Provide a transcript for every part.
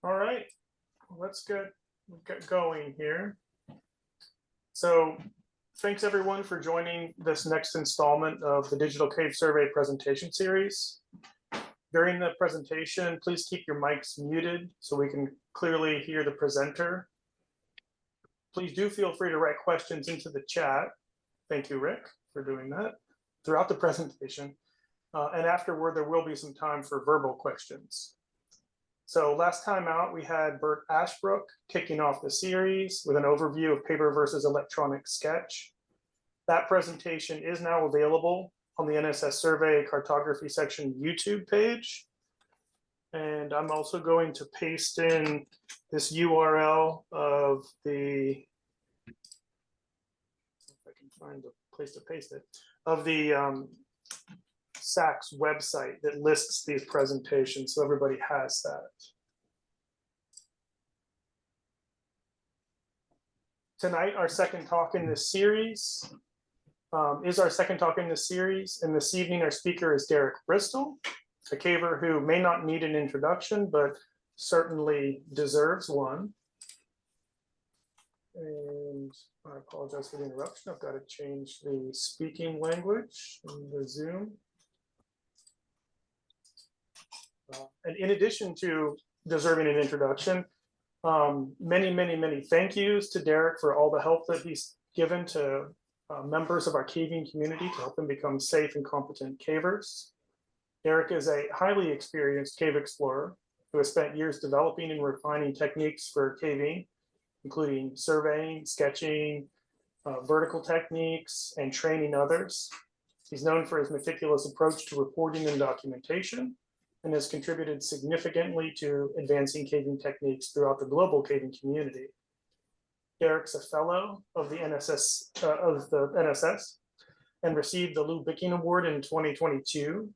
All right, let's get going here. So thanks everyone for joining this next installment of the Digital Cave Survey presentation series. During the presentation, please keep your mics muted so we can clearly hear the presenter. Please do feel free to write questions into the chat. Thank you, Rick, for doing that throughout the presentation. And afterward, there will be some time for verbal questions. So last time out, we had Bert Ashbrook kicking off the series with an overview of paper versus electronic sketch. That presentation is now available on the NSS Survey Cartography section YouTube page. And I'm also going to paste in this URL of the, if I can find a place to paste it, of the SAC's website that lists these presentations, so everybody has that. Tonight, our second talk in this series is our second talk in this series. And this evening, our speaker is Derek Bristol, a caver who may not need an introduction, but certainly deserves one. And I apologize for the interruption. I've got to change the speaking language in the Zoom. And in addition to deserving an introduction, many thank yous to Derek for all the help that he's given to members of our caving community to help them become safe and competent cavers. Derek is a highly experienced cave explorer who has spent years developing and refining techniques for caving, including surveying, sketching, vertical techniques, and training others. He's known for his meticulous approach to reporting and documentation, and has contributed significantly to advancing caving techniques throughout the global caving community. Derek's a fellow of the NSS, and received the Lou Bicking Award in 2022.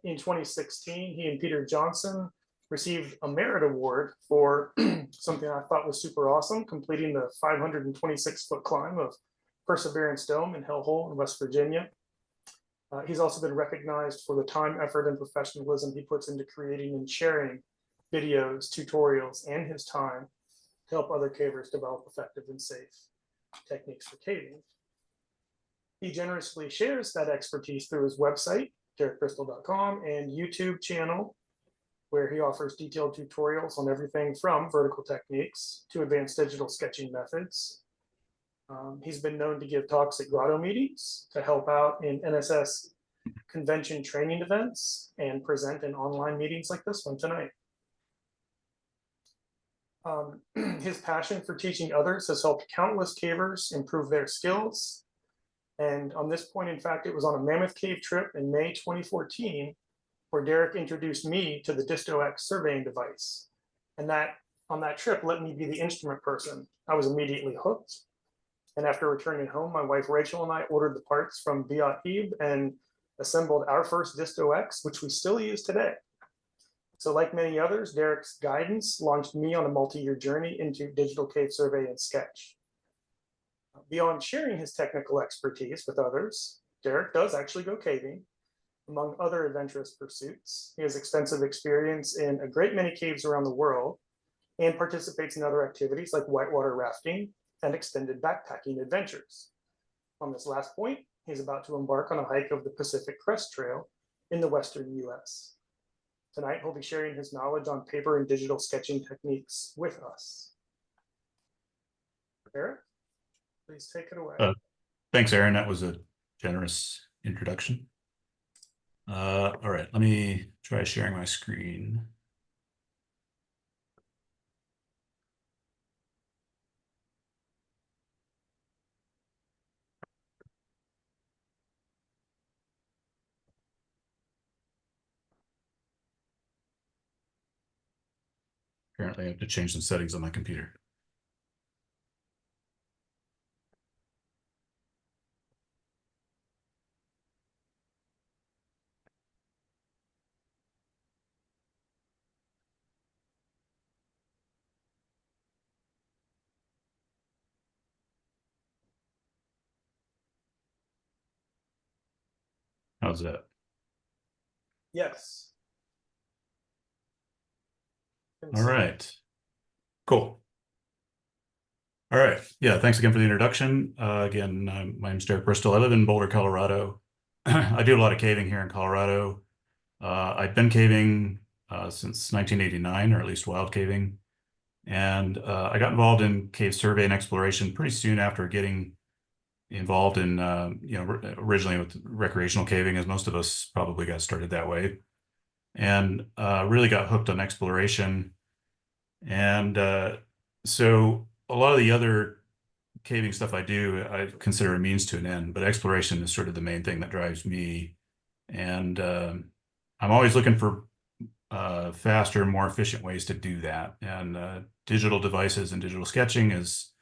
In 2016, he and Peter Johnson received a merit award for something I thought was super awesome, completing the 526-foot climb of Perseverance Dome in Hell Hole in West Virginia. He's also been recognized for the time, effort, and professionalism he puts into creating and sharing videos, tutorials, and his time to help other cavers develop effective and safe techniques for caving. He generously shares that expertise through his website, derekbristol.com, and YouTube channel, where he offers detailed tutorials on everything from vertical techniques to advanced digital sketching methods. He's been known to give talks at grotto meetings to help out in NSS convention training events and present in online meetings like this one tonight. His passion for teaching others has helped countless cavers improve their skills. And on this point, in fact, it was on a Mammoth Cave trip in May 2014 where Derek introduced me to the Disto-X surveying device. And that on that trip let me be the instrument person. I was immediately hooked. And after returning home, my wife Rachel and I ordered the parts from Biot Ebe and assembled our first Disto-X, which we still use today. So like many others, Derek's guidance launched me on a multi-year journey into digital cave survey and sketch. Beyond sharing his technical expertise with others, Derek does actually go caving. Among other adventurous pursuits, he has extensive experience in a great many caves around the world and participates in other activities like whitewater rafting and extended backpacking adventures. On this last point, he's about to embark on a hike of the Pacific Crest Trail in the Western US. Tonight, he'll be sharing his knowledge on paper and digital sketching techniques with us. Eric, please take it away. Thanks, Aaron. That was a generous introduction. All right, let me try sharing my screen. Apparently, I have to change some settings on my computer. How's that? Yes. And All so- right. Cool. All right. Yeah. Thanks again for the introduction. Again, my name's Derek Bristol. I live in Boulder, Colorado. I do a lot of caving here in Colorado. I've been caving since 1989, or at least wild caving. And I got involved in cave survey and exploration pretty soon after getting involved in, originally with recreational caving, as most of us probably got started that way. And really got hooked on exploration. And so a lot of the other caving stuff I do, I consider a means to an end, but exploration is sort of the main thing that drives me. And I'm always looking for faster, more efficient ways to do that. And digital devices and digital sketching is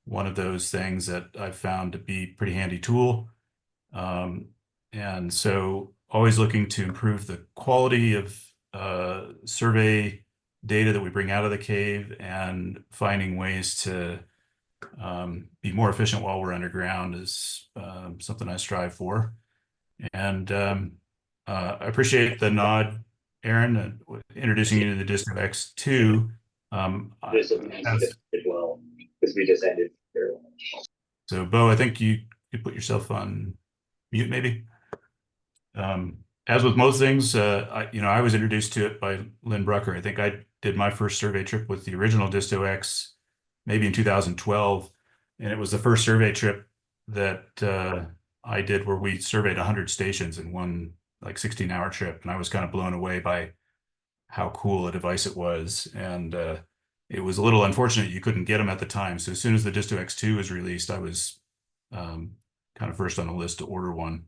one of those things that I've found to be a pretty handy tool. Um, and so always looking to improve the quality of survey data that we bring out of the cave and finding ways to be more efficient while we're underground is something I strive for. And I appreciate the nod, Aaron, introducing you to the Disto X2. This will be nice to as, as well, because we just ended here. so, Bo, I think you could put yourself on mute, maybe. As with most things, I was introduced to it by Lynn Brucker. I think I did my first survey trip with the original Disto X maybe in 2012. And it was the first survey trip that I did where we surveyed 100 stations in one like 16-hour trip. And I was kind of blown away by how cool a device it was. And it was a little unfortunate you couldn't get them at the time. So as soon as the Disto X2 was released, I was kind of first on the list to order one.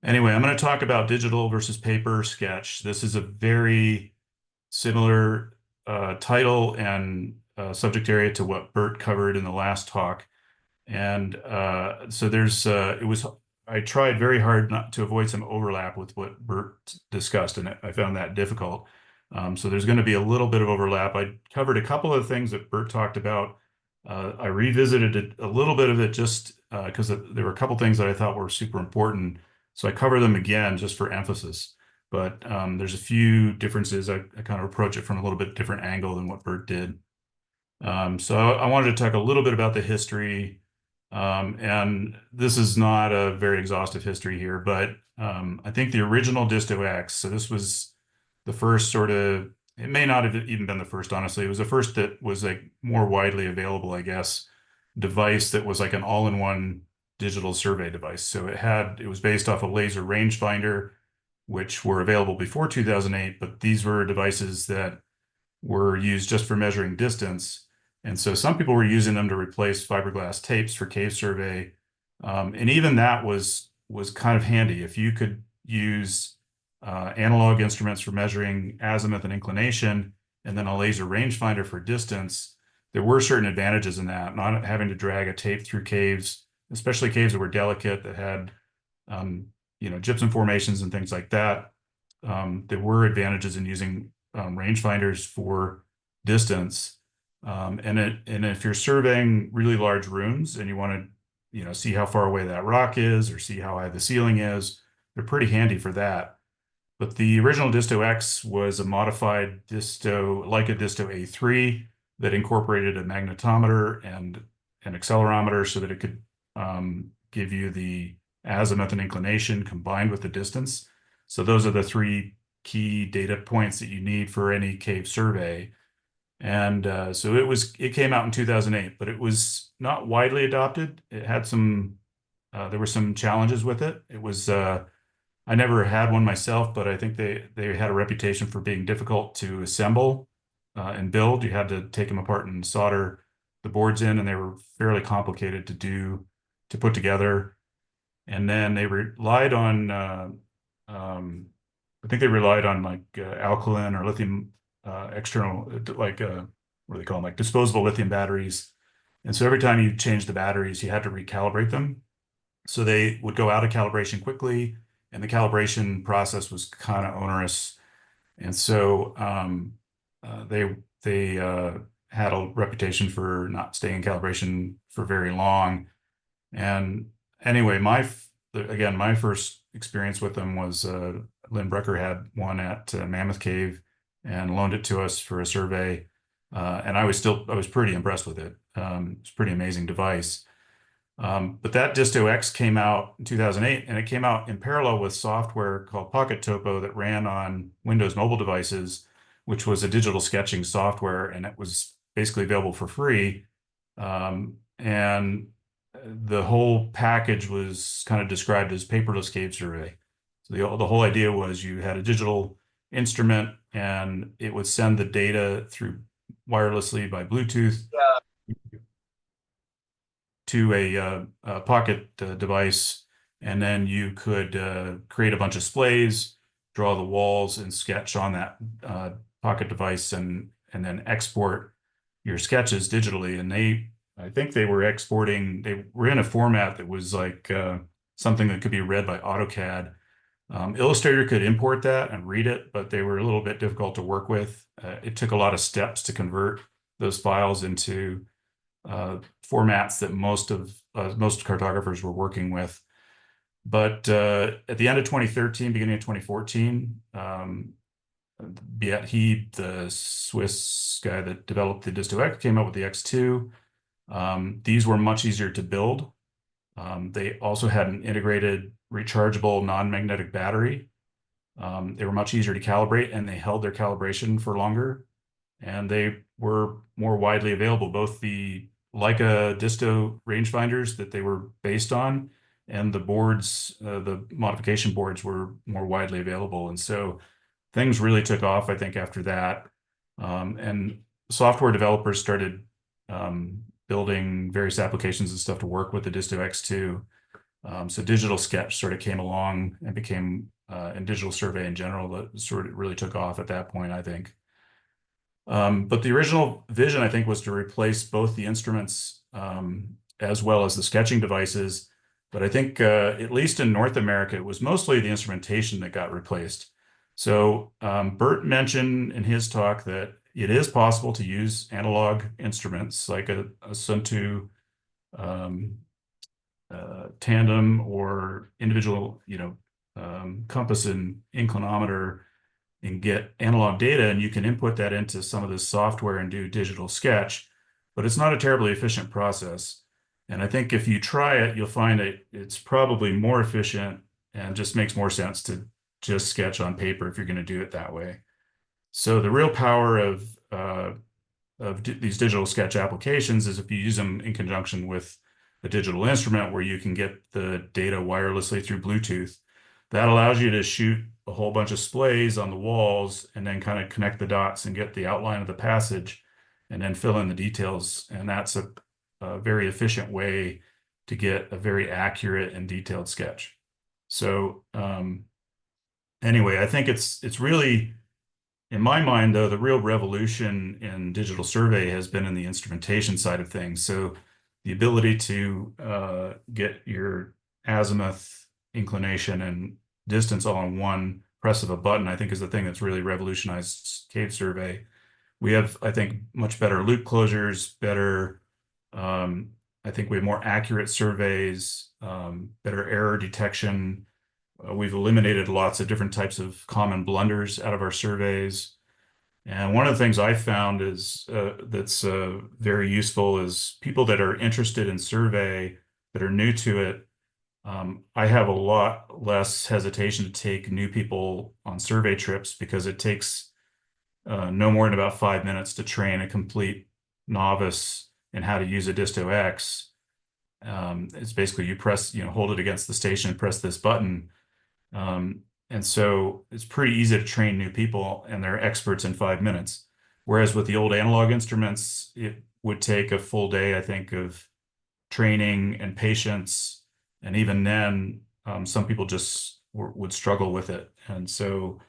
Anyway, I'm going to talk about digital versus paper sketch. This is a very similar title and subject area to what Bert covered in the last talk. And so I tried very hard not to avoid some overlap with what Bert discussed, and I found that difficult. So there's going to be a little bit of overlap. I covered a couple of things that Bert talked about. I revisited a little bit of it just because there were a couple things that I thought were super important. So I cover them again just for emphasis. But there's a few differences. I kind of approach it from a little bit different angle than what Bert did. So I wanted to talk a little bit about the history. And this is not a very exhaustive history here, but I think the original Disto X, so this was the first it may not have even been the first, honestly. It was the first that was like more widely available, I guess, device that was like an all-in-one digital survey device. So it was based off a laser rangefinder, which were available before 2008, but these were devices that were used just for measuring distance. And so some people were using them to replace fiberglass tapes for cave survey. And even that was kind of handy. If you could use analog instruments for measuring azimuth and inclination, and then a laser rangefinder for distance, there were certain advantages in that, not having to drag a tape through caves, especially caves that were delicate, that had gypsum formations and things like that. There were advantages in using rangefinders for distance. And if you're surveying really large rooms and you want to, see how far away that rock is or see how high the ceiling is, they're pretty handy for that. But the original Disto X was a modified Disto, like a Disto A3, that incorporated a magnetometer and an accelerometer so that it could give you the azimuth and inclination combined with the distance. So those are the three key data points that you need for any cave survey. And so it came out in 2008, but it was not widely adopted. It had there were some challenges with it. It was, I never had one myself, but I think they had a reputation for being difficult to assemble and build. You had to take them apart and solder the boards in, and they were fairly complicated to put together. And then they relied on, I think they relied on like alkaline or lithium external, what do they call them, like disposable lithium batteries. And so every time you change the batteries, you had to recalibrate them. So they would go out of calibration quickly, and the calibration process was kind of onerous. And so they had a reputation for not staying in calibration for very long. And anyway, again, my first experience with them was Lynn Brucker had one at Mammoth Cave and loaned it to us for a survey. And I was pretty impressed with it. It's a pretty amazing device. But that Disto X came out in 2008, and it came out in parallel with software called Pocket Topo that ran on Windows mobile devices, which was a digital sketching software, and it was basically available for free. And the whole package was kind of described as paperless cave survey. So the whole idea was you had a digital instrument, and it would send the data through wirelessly by Bluetooth to a pocket device, and then you could create a bunch of splays, draw the walls, and sketch on that pocket device, and then export your sketches digitally. And I think they were exporting. They were in a format that was like something that could be read by AutoCAD. Illustrator could import that and read it, but they were a little bit difficult to work with. It took a lot of steps to convert those files into formats that most cartographers were working with. But at the end of 2013, beginning of 2014, he, the Swiss guy that developed the Disto X, came out with the X2. These were much easier to build. They also had an integrated rechargeable non-magnetic battery. They were much easier to calibrate, and they held their calibration for longer. And they were more widely available, both the Leica Disto rangefinders that they were based on, and the boards, the modification boards, were more widely available. And so things really took off, I think, after that. And software developers started building various applications and stuff to work with the Disto X2. So digital sketch sort of came along and became, and digital survey in general, that sort of really took off at that point, I think. But the original vision, I think, was to replace both the instruments as well as the sketching devices. But I think, at least in North America, it was mostly the instrumentation that got replaced. So Bert mentioned in his talk that it is possible to use analog instruments like a Suntu tandem or individual, compass and inclinometer, and get analog data, and you can input that into some of this software and do digital sketch, but it's not a terribly efficient process. And I think if you try it, you'll find it's probably more efficient and just makes more sense to just sketch on paper if you're going to do it that way. So the real power of these digital sketch applications is if you use them in conjunction with a digital instrument where you can get the data wirelessly through Bluetooth. That allows you to shoot a whole bunch of splays on the walls and then kind of connect the dots and get the outline of the passage and then fill in the details. And that's a very efficient way to get a very accurate and detailed sketch. So anyway, I think it's really, in my mind, though, the real revolution in digital survey has been in the instrumentation side of things. So the ability to get your azimuth, inclination, and distance all in one press of a button, I think, is the thing that's really revolutionized cave survey. We have, I think, much better loop closures, better, I think we have more accurate surveys, better error detection. We've eliminated lots of different types of common blunders out of our surveys. And one of the things I found is that's very useful is people that are interested in survey, that are new to it. I have a lot less hesitation to take new people on survey trips because it takes no more than about 5 minutes to train a complete novice in how to use a Disto X. It's basically you press, hold it against the station and press this button. And so it's pretty easy to train new people, and they're experts in 5 minutes. Whereas with the old analog instruments, it would take a full day, I think, of training and patience. And even then, some people just would struggle with it. And so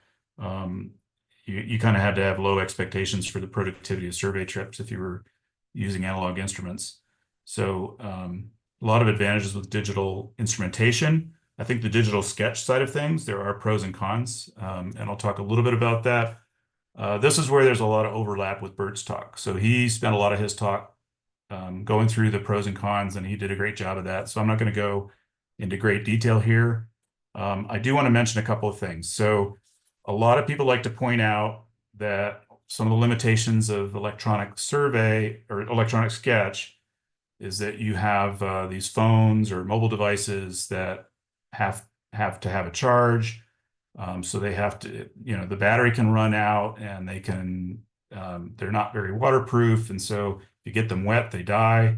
you kind of had to have low expectations for the productivity of survey trips if you were using analog instruments. So a lot of advantages with digital instrumentation. I think the digital sketch side of things, there are pros and cons, and I'll talk a little bit about that. This is where there's a lot of overlap with Bert's talk. So he spent a lot of his talk going through the pros and cons, and he did a great job of that. So I'm not going to go into great detail here. I do want to mention a couple of things. So a lot of people like to point out that some of the limitations of electronic survey or electronic sketch is that you have these phones or mobile devices that have to have a charge. So they have to, the battery can run out and they're not very waterproof. And so if you get them wet, they die.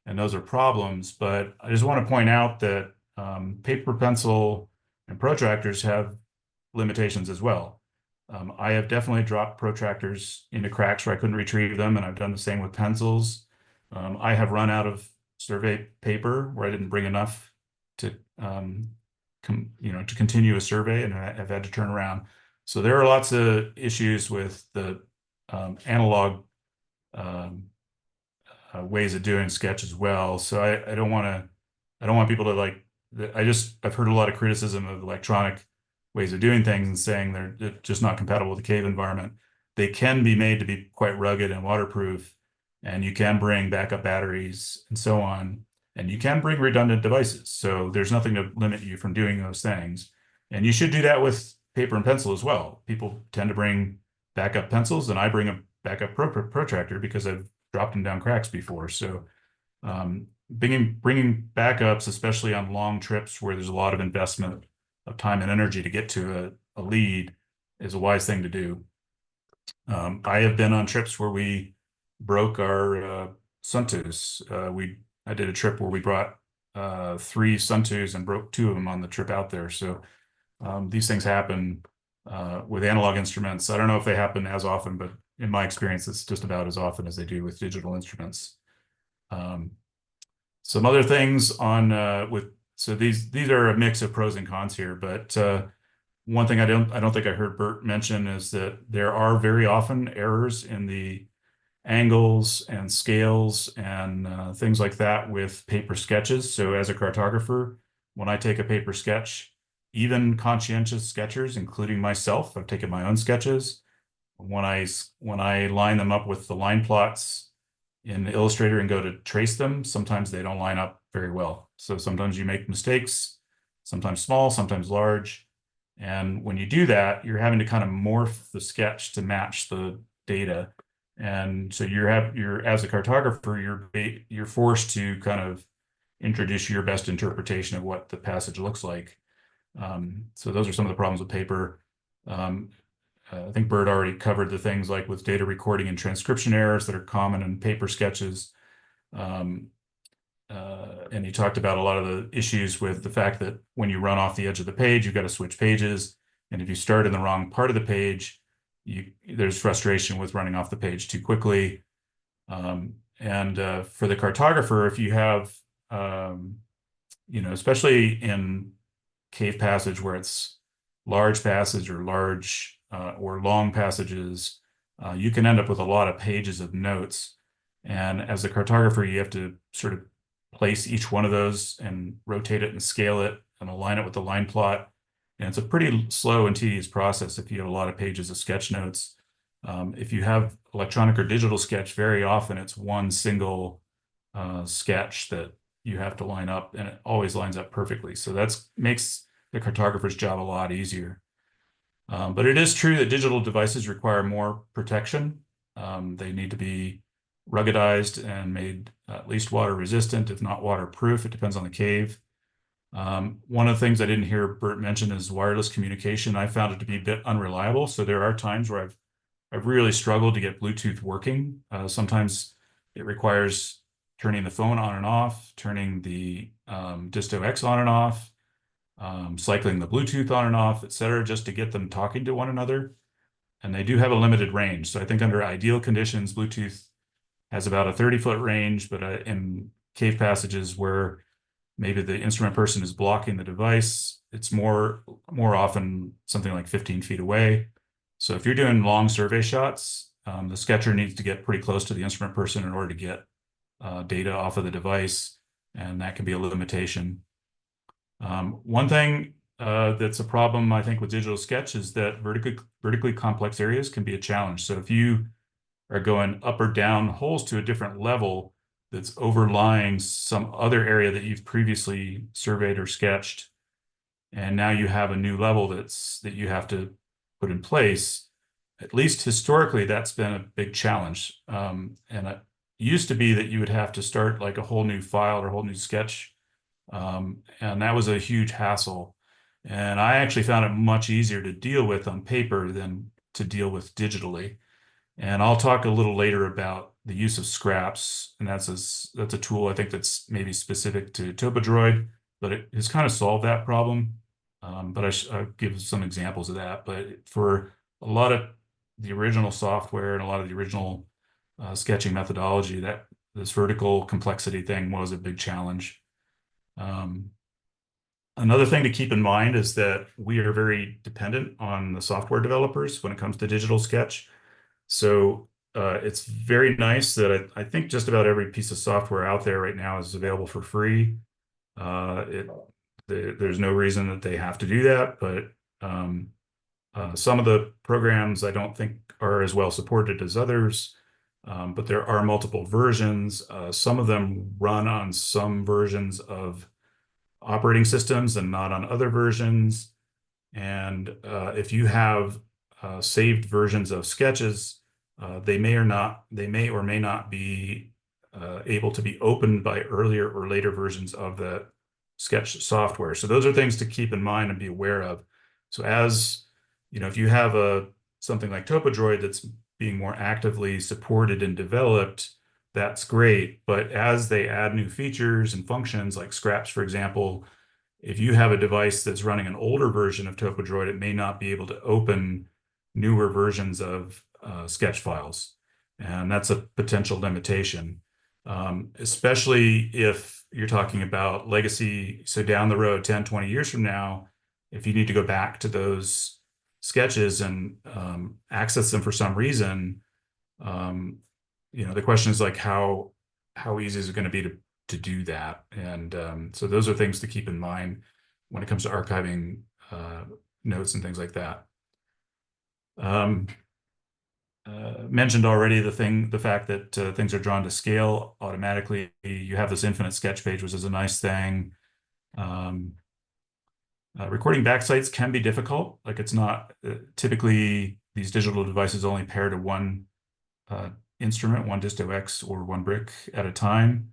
And those are problems. But I just want to point out that paper, pencil, and protractors have limitations as well. I have definitely dropped protractors into cracks where I couldn't retrieve them, and I've done the same with pencils. I have run out of survey paper where I didn't bring enough to to continue a survey, and I've had to turn around. So there are lots of issues with the analog ways of doing sketch as well. So I don't want people to like. I've heard a lot of criticism of electronic ways of doing things and saying they're just not compatible with the cave environment. They can be made to be quite rugged and waterproof, and you can bring backup batteries and so on, and you can bring redundant devices. So there's nothing to limit you from doing those things. And you should do that with paper and pencil as well. People tend to bring backup pencils, and I bring a backup protractor because I've dropped them down cracks before. So bringing backups, especially on long trips where there's a lot of investment of time and energy to get to a lead, is a wise thing to do. I have been on trips where we broke our Suntus. I did a trip where we brought 3 Suntus and broke 2 of them on the trip out there. So these things happen with analog instruments. I don't know if they happen as often, but in my experience, it's just about as often as they do with digital instruments. Some other things on so these are a mix of pros and cons here, but one thing I don't think I heard Bert mention is that there are very often errors in the angles and scales and things like that with paper sketches. So as a cartographer, when I take a paper sketch, even conscientious sketchers, including myself, I've taken my own sketches. When I line them up with the line plots in Illustrator and go to trace them, sometimes they don't line up very well. So sometimes you make mistakes, sometimes small, sometimes large. And when you do that, you're having to kind of morph the sketch to match the data. And so you're as a cartographer, you're forced to kind of introduce your best interpretation of what the passage looks like. So those are some of the problems with paper. I think Bert already covered the things like with data recording and transcription errors that are common in paper sketches. And he talked about a lot of the issues with the fact that when you run off the edge of the page, you've got to switch pages. And if you start in the wrong part of the page, there's frustration with running off the page too quickly. For the cartographer, if you have, especially in cave passage where it's large passage or large or long passages, you can end up with a lot of pages of notes. And as a cartographer, you have to sort of place each one of those and rotate it and scale it and align it with the line plot. And it's a pretty slow and tedious process if you have a lot of pages of sketch notes. If you have electronic or digital sketch, very often it's one single sketch that you have to line up, and it always lines up perfectly. So that makes the cartographer's job a lot easier. But it is true that digital devices require more protection. They need to be ruggedized and made at least water resistant, if not waterproof. It depends on the cave. One of the things I didn't hear Bert mention is wireless communication. I found it to be a bit unreliable. So there are times where I've really struggled to get Bluetooth working. Sometimes it requires turning the phone on and off, turning the Disto X on and off, cycling the Bluetooth on and off, etc., just to get them talking to one another. And they do have a limited range. So I think under ideal conditions, Bluetooth has about a 30-foot range, but in cave passages where maybe the instrument person is blocking the device, it's more often something like 15 feet away. So if you're doing long survey shots, the sketcher needs to get pretty close to the instrument person in order to get data off of the device, and that can be a limitation. One thing that's a problem, I think, with digital sketch is that vertically complex areas can be a challenge. So if you are going up or down holes to a different level that's overlying some other area that you've previously surveyed or sketched, and now you have a new level that you have to put in place, at least historically, that's been a big challenge. And it used to be that you would have to start like a whole new file or a whole new sketch. And that was a huge hassle. And I actually found it much easier to deal with on paper than to deal with digitally. And I'll talk a little later about the use of scraps, and that's a tool I think that's maybe specific to TopoDroid, but it has kind of solved that problem. But I'll give some examples of that. But for a lot of the original software and a lot of the original sketching methodology, that this vertical complexity thing was a big challenge. Another thing to keep in mind is that we are very dependent on the software developers when it comes to digital sketch. So it's very nice that I think just about every piece of software out there right now is available for free. There's no reason that they have to do that, but some of the programs I don't think are as well supported as others, but there are multiple versions. Some of them run on some versions of operating systems and not on other versions. And if you have saved versions of sketches, they may or may not be able to be opened by earlier or later versions of the sketch software. So those are things to keep in mind and be aware of. So as you know, if you have something like TopoDroid that's being more actively supported and developed, that's great. But as they add new features and functions like scraps, for example, if you have a device that's running an older version of TopoDroid, it may not be able to open newer versions of sketch files. And that's a potential limitation, especially if you're talking about legacy. So down the road, 10, 20 years from now, if you need to go back to those sketches and access them for some reason, the question is like how easy is it going to be to do that? And so those are things to keep in mind when it comes to archiving notes and things like that. Mentioned already the fact that things are drawn to scale automatically. You have this infinite sketch page, which is a nice thing. Recording backsites can be difficult. Like it's not typically these digital devices only pair to one instrument, one disto X or one brick at a time.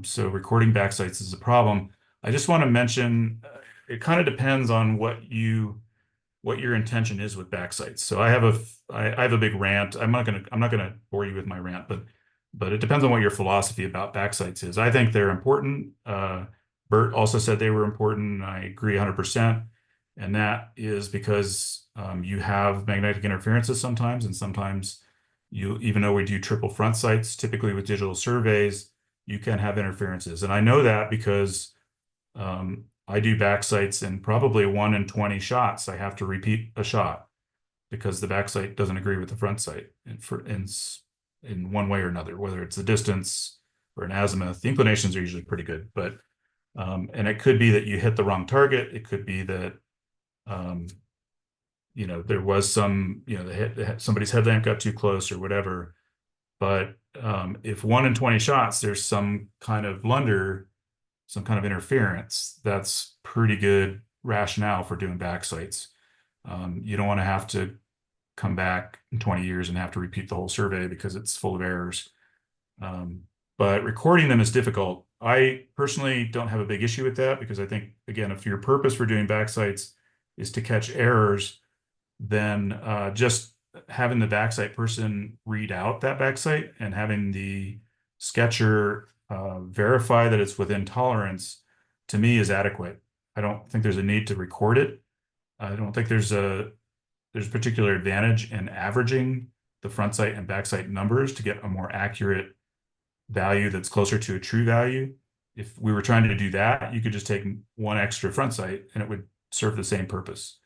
So recording backsites is a problem. I just want to mention it kind of depends on what your intention is with backsites. So I have a big rant. I'm not gonna bore you with my rant, but it depends on what your philosophy about backsites is. I think they're important. Bert also said they were important. I agree 100%. And that is because you have magnetic interferences sometimes, and sometimes even though we do triple front sites, typically with digital surveys, you can have interferences. And I know that because I do backsites and probably 1 in 20 shots, I have to repeat a shot because the backsite doesn't agree with the front sight in one way or another, whether it's the distance or an azimuth. The inclinations are usually pretty good, but and it could be that you hit the wrong target. It could be that there was somebody's headlamp got too close or whatever. But if 1 in 20 shots, there's some kind of blunder, some kind of interference, that's pretty good rationale for doing backsites. You don't want to have to come back in 20 years and have to repeat the whole survey because it's full of errors. But recording them is difficult. I personally don't have a big issue with that because I think, again, if your purpose for doing backsites is to catch errors, then just having the backsite person read out that backsite and having the sketcher verify that it's within tolerance, to me, is adequate. I don't think there's a need to record it. I don't think there's particular advantage in averaging the front sight and backsite numbers to get a more accurate value that's closer to a true value. If we were trying to do that, you could just take one extra front sight and it would serve the same purpose.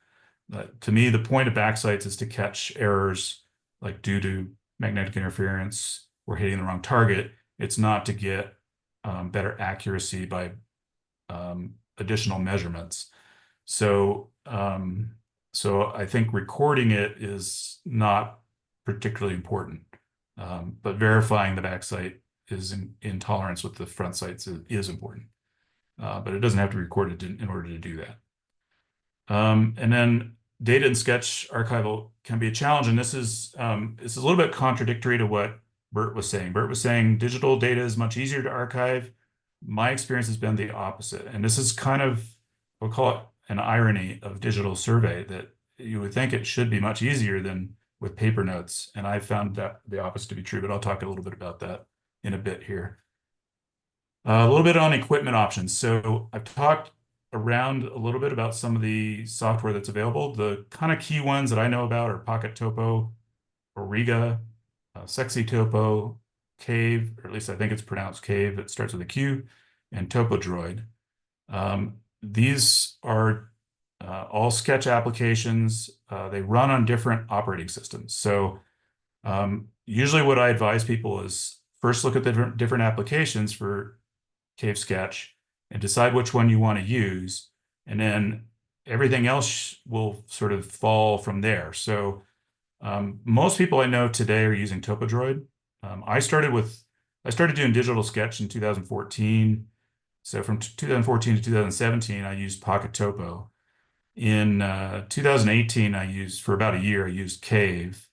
To me, the point of backsites is to catch errors like due to magnetic interference or hitting the wrong target. It's not to get better accuracy by additional measurements. So I think recording it is not particularly important, but verifying the backsite is in tolerance with the front sites is important. But it doesn't have to be recorded in order to do that. And then data and sketch archival can be a challenge, and this is a little bit contradictory to what Bert was saying. Bert was saying digital data is much easier to archive. My experience has been the opposite, and this is kind of, we'll call it an irony of digital survey, that you would think it should be much easier than with paper notes, and I found that the opposite to be true, but I'll talk a little bit about that in a bit here. A little bit on equipment options. So I've talked around a little bit about some of the software that's available. The kind of key ones that I know about are Pocket Topo, Origa, Sexy Topo, Cave, or at least I think it's pronounced Cave. It starts with a Q, and TopoDroid. These are all sketch applications. They run on different operating systems. So usually what I advise people is first look at the different applications for Cave Sketch and decide which one you want to use, and then everything else will sort of fall from there. So most people I know today are using TopoDroid. I started doing digital sketch in 2014. So from 2014 to 2017, I used Pocket Topo. In 2018, for about a year, I used Cave.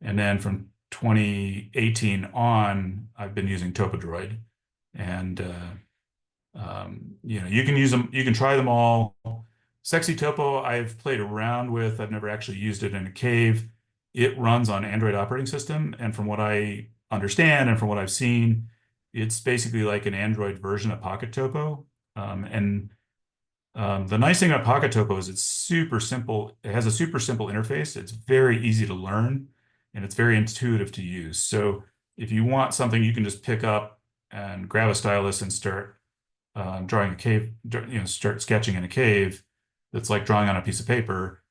And then from 2018 on, I've been using TopoDroid. And you can use them, you can try them all. Sexy Topo, I've played around with. I've never actually used it in a Cave. It runs on Android operating system, and from what I understand and from what I've seen, it's basically like an Android version of Pocket Topo. The nice thing about Pocket Topo is it's super simple. It has a super simple interface. It's very easy to learn, and it's very intuitive to use. So if you want something, you can just pick up and grab a stylus and start drawing a cave, start sketching in a cave that's like drawing on a piece of paper,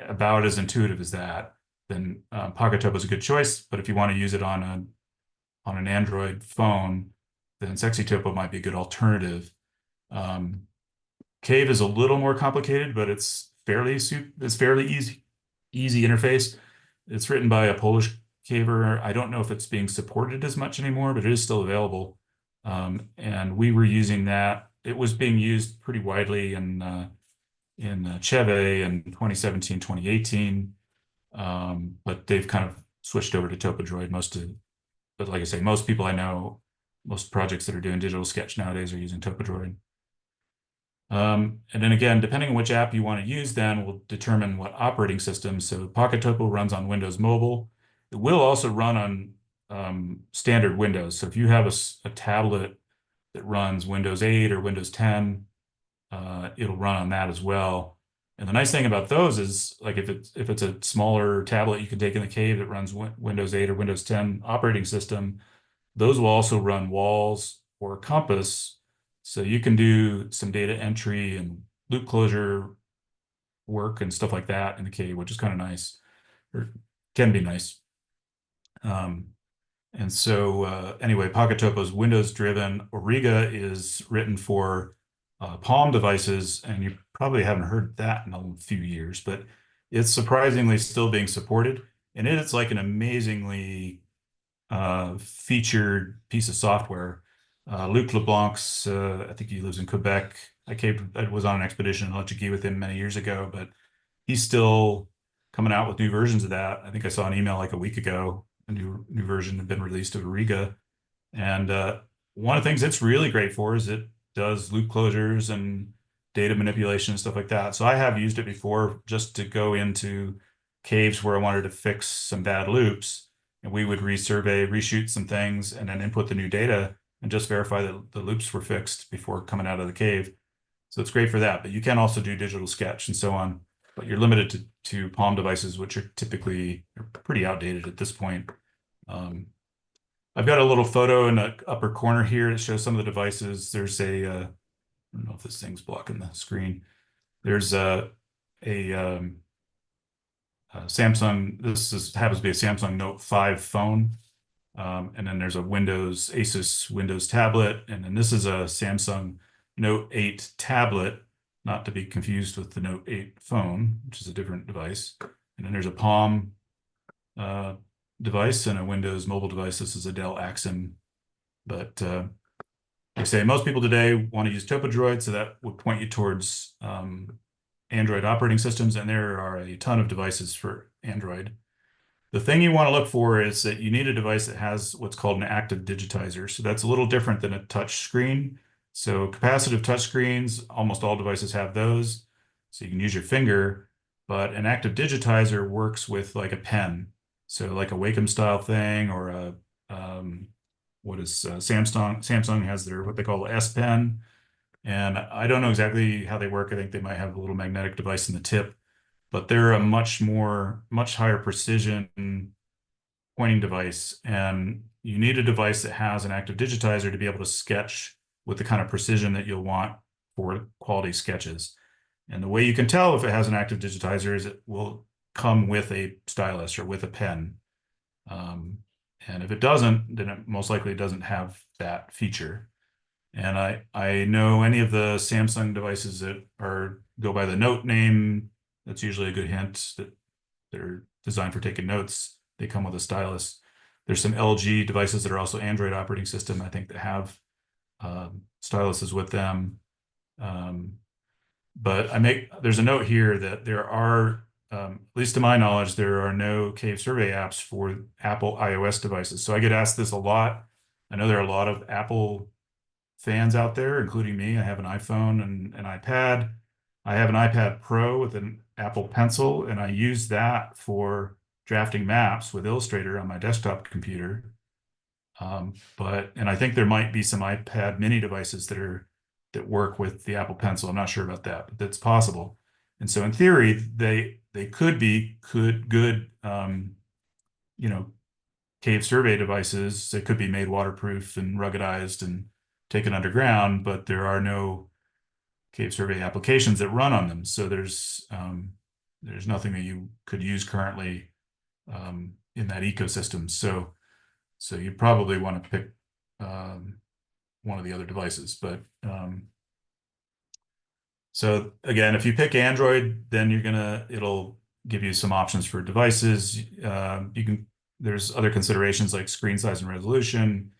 about as intuitive as that. Then Pocket Topo is a good choice. But if you want to use it on an Android phone, then Sexy Topo might be a good alternative. Cave is a little more complicated, but it's fairly easy interface. It's written by a Polish caver. I don't know if it's being supported as much anymore, but it is still available. And we were using that. It was being used pretty widely in Cheve in 2017, 2018. But they've kind of switched over to TopoDroid. But like I say, most people I know, most projects that are doing digital sketch nowadays are using TopoDroid. And then again, depending on which app you want to use, then will determine what operating system. So Pocket Topo runs on Windows Mobile. It will also run on standard Windows. So if you have a tablet that runs Windows 8 or Windows 10, it'll run on that as well. And the nice thing about those is, like, if it's a smaller tablet you can take in the cave that runs Windows 8 or Windows 10 operating system, those will also run Walls or Compass. So you can do some data entry and loop closure work and stuff like that in the cave, which is kind of nice, or can be nice. And so anyway, Pocket Topo is Windows driven. Origa is written for Palm devices, and you probably haven't heard that in a few years, but it's surprisingly still being supported. And it's like an amazingly featured piece of software. Luc LeBlanc's, I think he lives in Quebec. I was on an expedition in Lechuguee with him many years ago, but he's still coming out with new versions of that. I think I saw an email like a week ago, a new version had been released of Origa. And one of the things it's really great for is it does loop closures and data manipulation and stuff like that. So I have used it before just to go into caves where I wanted to fix some bad loops, and we would reshoot some things, and then input the new data and just verify that the loops were fixed before coming out of the cave. So it's great for that. But you can also do digital sketch and so on, but you're limited to Palm devices, which are typically pretty outdated at this point. I've got a little photo in the upper corner here that shows some of the devices. There's I don't know if this thing's blocking the screen. There's a Samsung, happens to be a Samsung Note 5 phone. And then there's a Asus Windows tablet. And then this is a Samsung Note 8 tablet, not to be confused with the Note 8 phone, which is a different device. And then there's a Palm device and a Windows mobile device. This is a Dell Axim. But like I say, most people today want to use TopoDroid, so that would point you towards Android operating systems, and there are a ton of devices for Android. The thing you want to look for is that you need a device that has what's called an active digitizer. So that's a little different than a touch screen. So capacitive touch screens, almost all devices have those. So you can use your finger, but an active digitizer works with like a pen. So like a Wacom style thing, or a what is Samsung has their what they call S Pen. And I don't know exactly how they work. I think they might have a little magnetic device in the tip, but they're a much higher precision pointing device. And you need a device that has an active digitizer to be able to sketch with the kind of precision that you'll want for quality sketches. And the way you can tell if it has an active digitizer is it will come with a stylus or with a pen. And if it doesn't, then it most likely doesn't have that feature. And I know any of the Samsung devices that go by the Note name, that's usually a good hint that they're designed for taking notes. They come with a stylus. There's some LG devices that are also Android operating system, I think, that have styluses with them. But there's a note here that there are, at least to my knowledge, there are no Cave Survey apps for Apple iOS devices. So I get asked this a lot. I know there are a lot of Apple fans out there, including me. I have an iPhone and an iPad. I have an iPad Pro with an Apple Pencil, and I use that for drafting maps with Illustrator on my desktop computer. And I think there might be some iPad mini devices that work with the Apple Pencil. I'm not sure about that, but that's possible. And so in theory, they could be good Cave Survey devices that could be made waterproof and ruggedized and taken underground, but there are no Cave Survey applications that run on them. So there's nothing that you could use currently in that ecosystem. So you probably want to pick one of the other devices. But so again, if you pick Android, then it'll give you some options for devices. There's other considerations like screen size and resolution,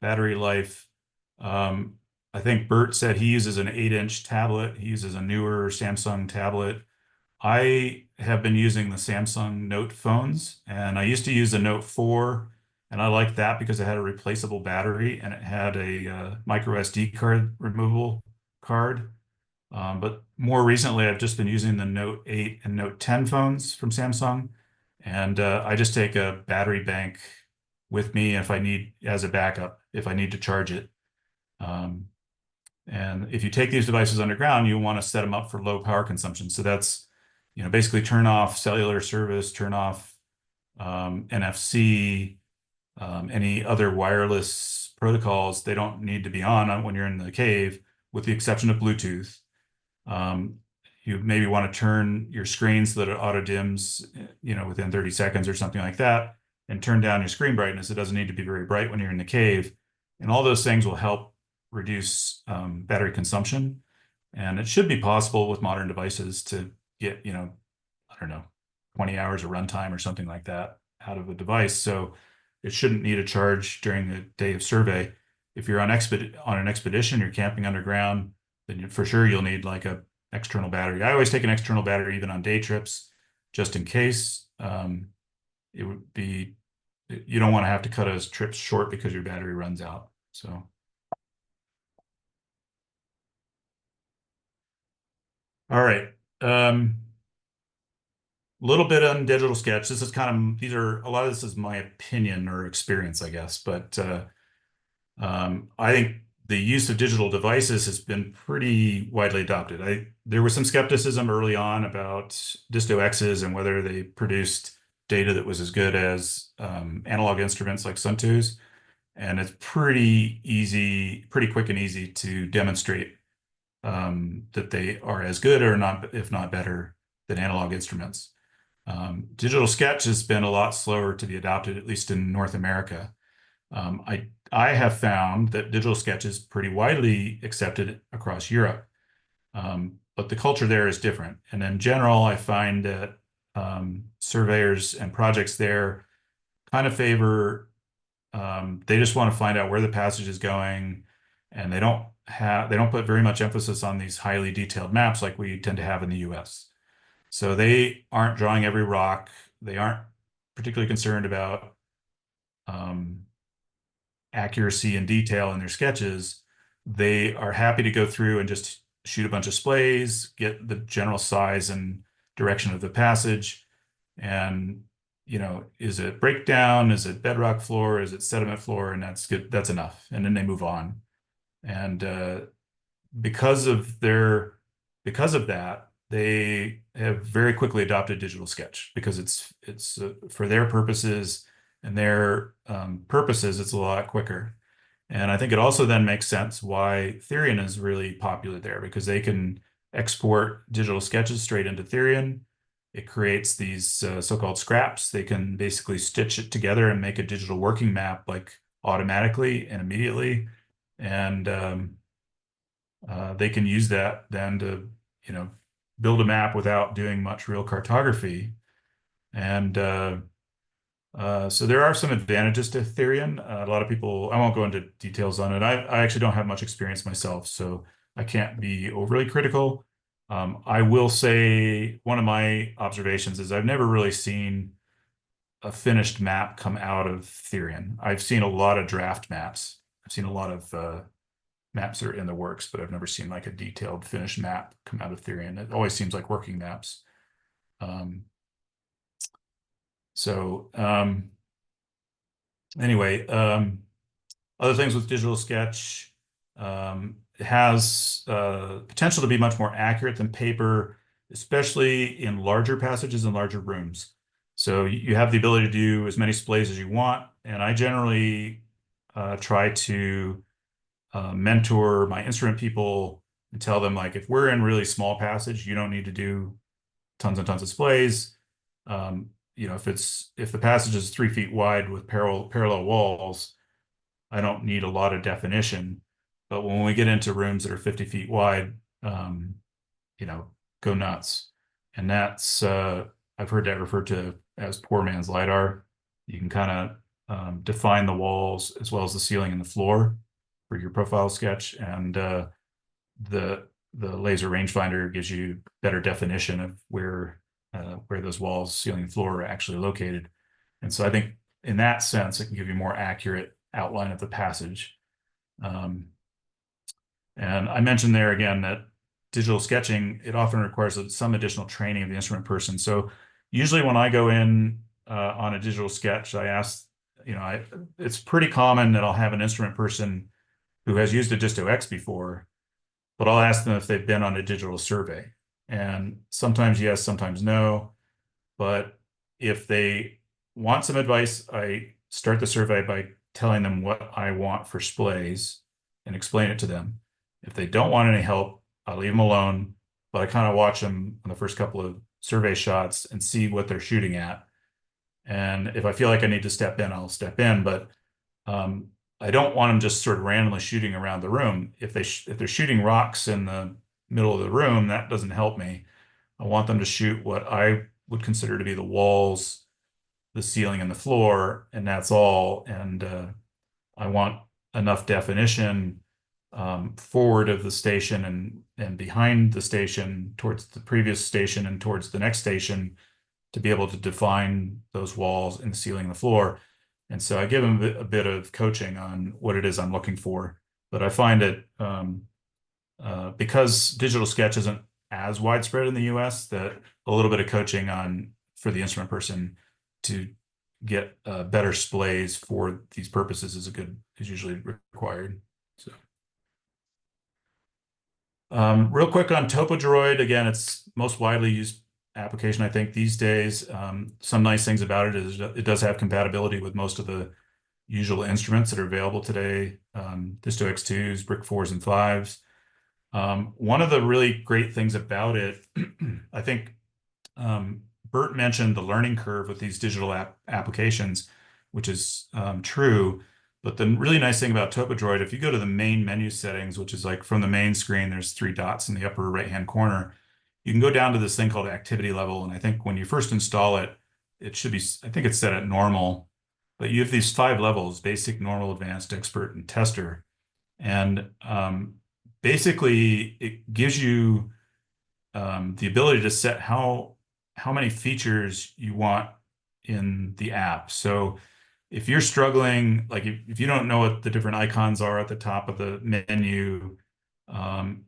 battery life. I think Bert said he uses an 8-inch tablet. He uses a newer Samsung tablet. I have been using the Samsung Note phones, and I used to use the Note 4, and I liked that because it had a replaceable battery and it had a micro SD card removable card. But more recently, I've just been using the Note 8 and Note 10 phones from Samsung, and I just take a battery bank with me if I need as a backup if I need to charge it. And if you take these devices underground, you want to set them up for low power consumption. So that's, basically turn off cellular service, turn off NFC, any other wireless protocols. They don't need to be on when you're in the cave, with the exception of Bluetooth. You maybe want to turn your screen so that it auto dims, within 30 seconds or something like that, and turn down your screen brightness. It doesn't need to be very bright when you're in the cave. And all those things will help reduce battery consumption. And it should be possible with modern devices to get, I don't know, 20 hours of runtime or something like that out of a device. So it shouldn't need a charge during the day of survey. If you're on an expedition, you're camping underground, then for sure you'll need like a external battery. I always take an external battery even on day trips, just in case. It would be, you don't want to have to cut a trip short because your battery runs out. So. All right. A little bit on digital sketch. This is a lot of this is my opinion or experience, I guess, but I think the use of digital devices has been pretty widely adopted. There was some skepticism early on about Disto-X's and whether they produced data that was as good as analog instruments like Sunto's, and it's pretty quick and easy to demonstrate that they are as good or not, if not better, than analog instruments. Digital sketch has been a lot slower to be adopted, at least in North America. I have found that digital sketch is pretty widely accepted across Europe, but the culture there is different. And in general, I find that surveyors and projects there kind of favor, they just want to find out where the passage is going. and they don't put very much emphasis on these highly detailed maps like we tend to have in the US. So they aren't drawing every rock. They aren't particularly concerned about accuracy and detail in their sketches. They are happy to go through and just shoot a bunch of splays, get the general size and direction of the passage, and is it breakdown? Is it bedrock floor? Is it sediment floor? And that's good. That's enough. And then they move on. And because of that, they have very quickly adopted digital sketch because it's for their purposes and their purposes, it's a lot quicker. And I think it also then makes sense why Therian is really popular there, because they can export digital sketches straight into Therian. It creates these so-called scraps. They can basically stitch it together and make a digital working map like automatically and immediately. And they can use that then to, build a map without doing much real cartography. And so there are some advantages to Therian. A lot of people, I won't go into details on it. I actually don't have much experience myself, so I can't be overly critical. I will say one of my observations is I've never really seen a finished map come out of Therian. I've seen a lot of draft maps. I've seen a lot of maps that are in the works, but I've never seen like a detailed finished map come out of Therian. It always seems like working maps. Anyway, other things with digital sketch, it has potential to be much more accurate than paper, especially in larger passages and larger rooms. So you have the ability to do as many splays as you want, and I generally try to mentor my instrument people and tell them, like, if we're in really small passage, you don't need to do tons and tons of splays. If the passage is 3 feet wide with parallel walls, I don't need a lot of definition. But when we get into rooms that are 50 feet wide, go nuts. And that's I've heard that referred to as poor man's LiDAR. You can kind of define the walls as well as the ceiling and the floor for your profile sketch, and the laser rangefinder gives you better definition of where those walls, ceiling, and floor are actually located. And so I think in that sense, it can give you more accurate outline of the passage. And I mentioned there again that digital sketching, it often requires some additional training of the instrument person. So usually when I go in on a digital sketch, I ask, it's pretty common that I'll have an instrument person who has used a Disto-X before, but I'll ask them if they've been on a digital survey. And sometimes yes, sometimes no. But if they want some advice, I start the survey by telling them what I want for splays and explain it to them. If they don't want any help, I leave them alone, but I kind of watch them on the first couple of survey shots and see what they're shooting at. And if I feel like I need to step in, I'll step in, but I don't want them just sort of randomly shooting around the room. If they're shooting rocks in the middle of the room, that doesn't help me. I want them to shoot what I would consider to be the walls, the ceiling, and the floor, and that's all. And I want enough definition forward of the station and behind the station, towards the previous station and towards the next station, to be able to define those walls and the ceiling and the floor. And so I give them a bit of coaching on what it is I'm looking for. But I find it, because digital sketch isn't as widespread in the US, that a little bit of coaching for the instrument person to get better splays for these purposes is usually required. So, real quick on TopoDroid, again, it's most widely used application, I think, these days. Some nice things about it is it does have compatibility with most of the usual instruments that are available today, Disto-X2s, Brick 4s, and 5s. One of the really great things about it, I think Bert mentioned the learning curve with these digital applications, which is true. But the really nice thing about TopoDroid, if you go to the main menu settings, which is like from the main screen, there's 3 dots in the upper right-hand corner. You can go down to this thing called activity level. And I think when you first install it, it should be, I think it's set at normal. But you have these 5 levels: basic, normal, advanced, expert, and tester. And basically, it gives you the ability to set how many features you want in the app. So if you're struggling, like if you don't know what the different icons are at the top of the menu, um,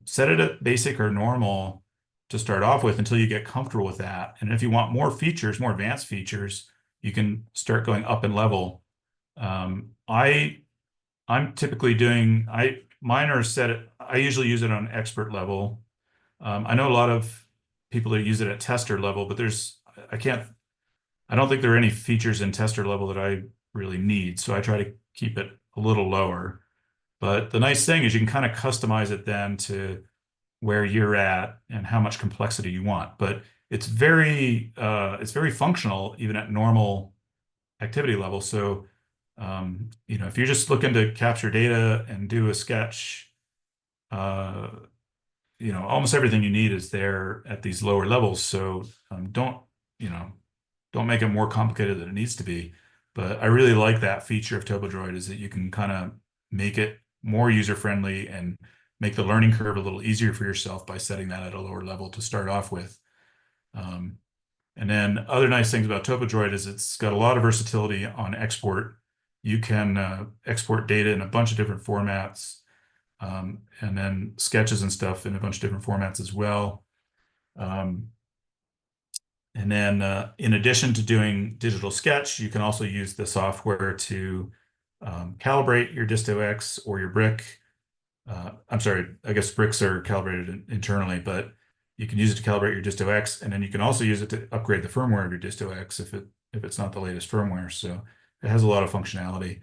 set it at basic or normal to start off with until you get comfortable with that. And if you want more features, more advanced features, you can start going up in level. I'm typically doing mine are set at, I usually use it on expert level. I know a lot of people that use it at tester level, but I can't I don't think there are any features in tester level that I really need, so I try to keep it a little lower. But the nice thing is you can kind of customize it then to where you're at and how much complexity you want. But it's very functional even at normal activity level. So if you're just looking to capture data and do a sketch, uh, almost everything you need is there at these lower levels. So you know, don't make it more complicated than it needs to be. But I really like that feature of TopoDroid is that you can kind of make it more user-friendly and make the learning curve a little easier for yourself by setting that at a lower level to start off with. And then other nice things about TopoDroid is it's got a lot of versatility on export. You can export data in a bunch of different formats, and then sketches and stuff in a bunch of different formats as well. And then in addition to doing digital sketch, you can also use the software to calibrate your Disto-X or your brick. I'm sorry, I guess bricks are calibrated internally, but you can use it to calibrate your Disto-X, and then you can also use it to upgrade the firmware of your Disto-X if it's not the latest firmware. So it has a lot of functionality.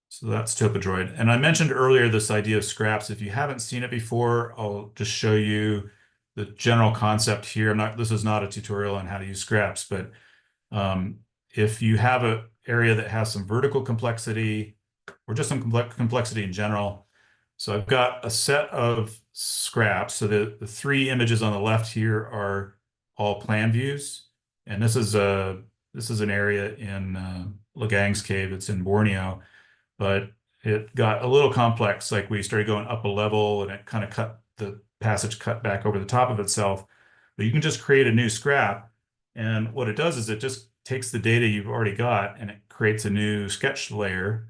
So that's TopoDroid. And I mentioned earlier this idea of scraps. If you haven't seen it before, I'll just show you the general concept here. This is not a tutorial on how to use scraps, but if you have an area that has some vertical complexity or just some complexity in general. So I've got a set of scraps. So the three images on the left here are all plan views. And this is an area in Legang's cave. It's in Borneo, but it got a little complex. Like we started going up a level and it kind of the passage cut back over the top of itself. But you can just create a new scrap. And what it does is it just takes the data you've already got and it creates a new sketch layer.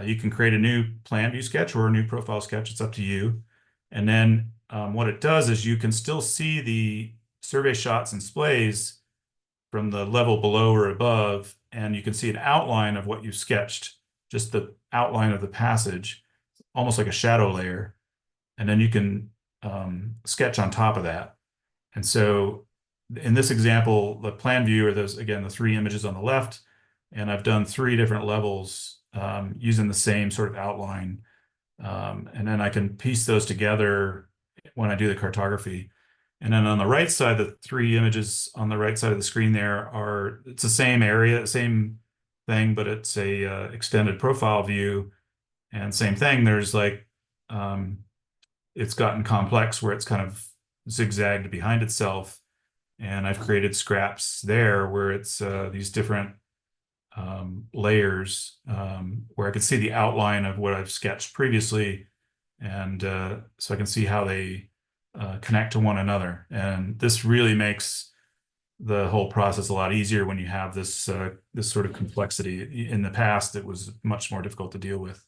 You can create a new plan view sketch or a new profile sketch. It's up to you. And then what it does is you can still see the survey shots and splays from the level below or above, and you can see an outline of what you sketched, just the outline of the passage, almost like a shadow layer. And then you can sketch on top of that. And so in this example, the plan view are those, again, the three images on the left, and I've done three different levels using the same sort of outline. And then I can piece those together when I do the cartography. And then on the right side, the three images on the right side of the screen there it's the same area, same thing, but it's a extended profile view. And same thing, there's like, it's gotten complex where it's kind of zigzagged behind itself. And I've created scraps there where it's these different layers where I can see the outline of what I've sketched previously. And so I can see how they connect to one another. And this really makes the whole process a lot easier when you have this this sort of complexity. In the past, it was much more difficult to deal with.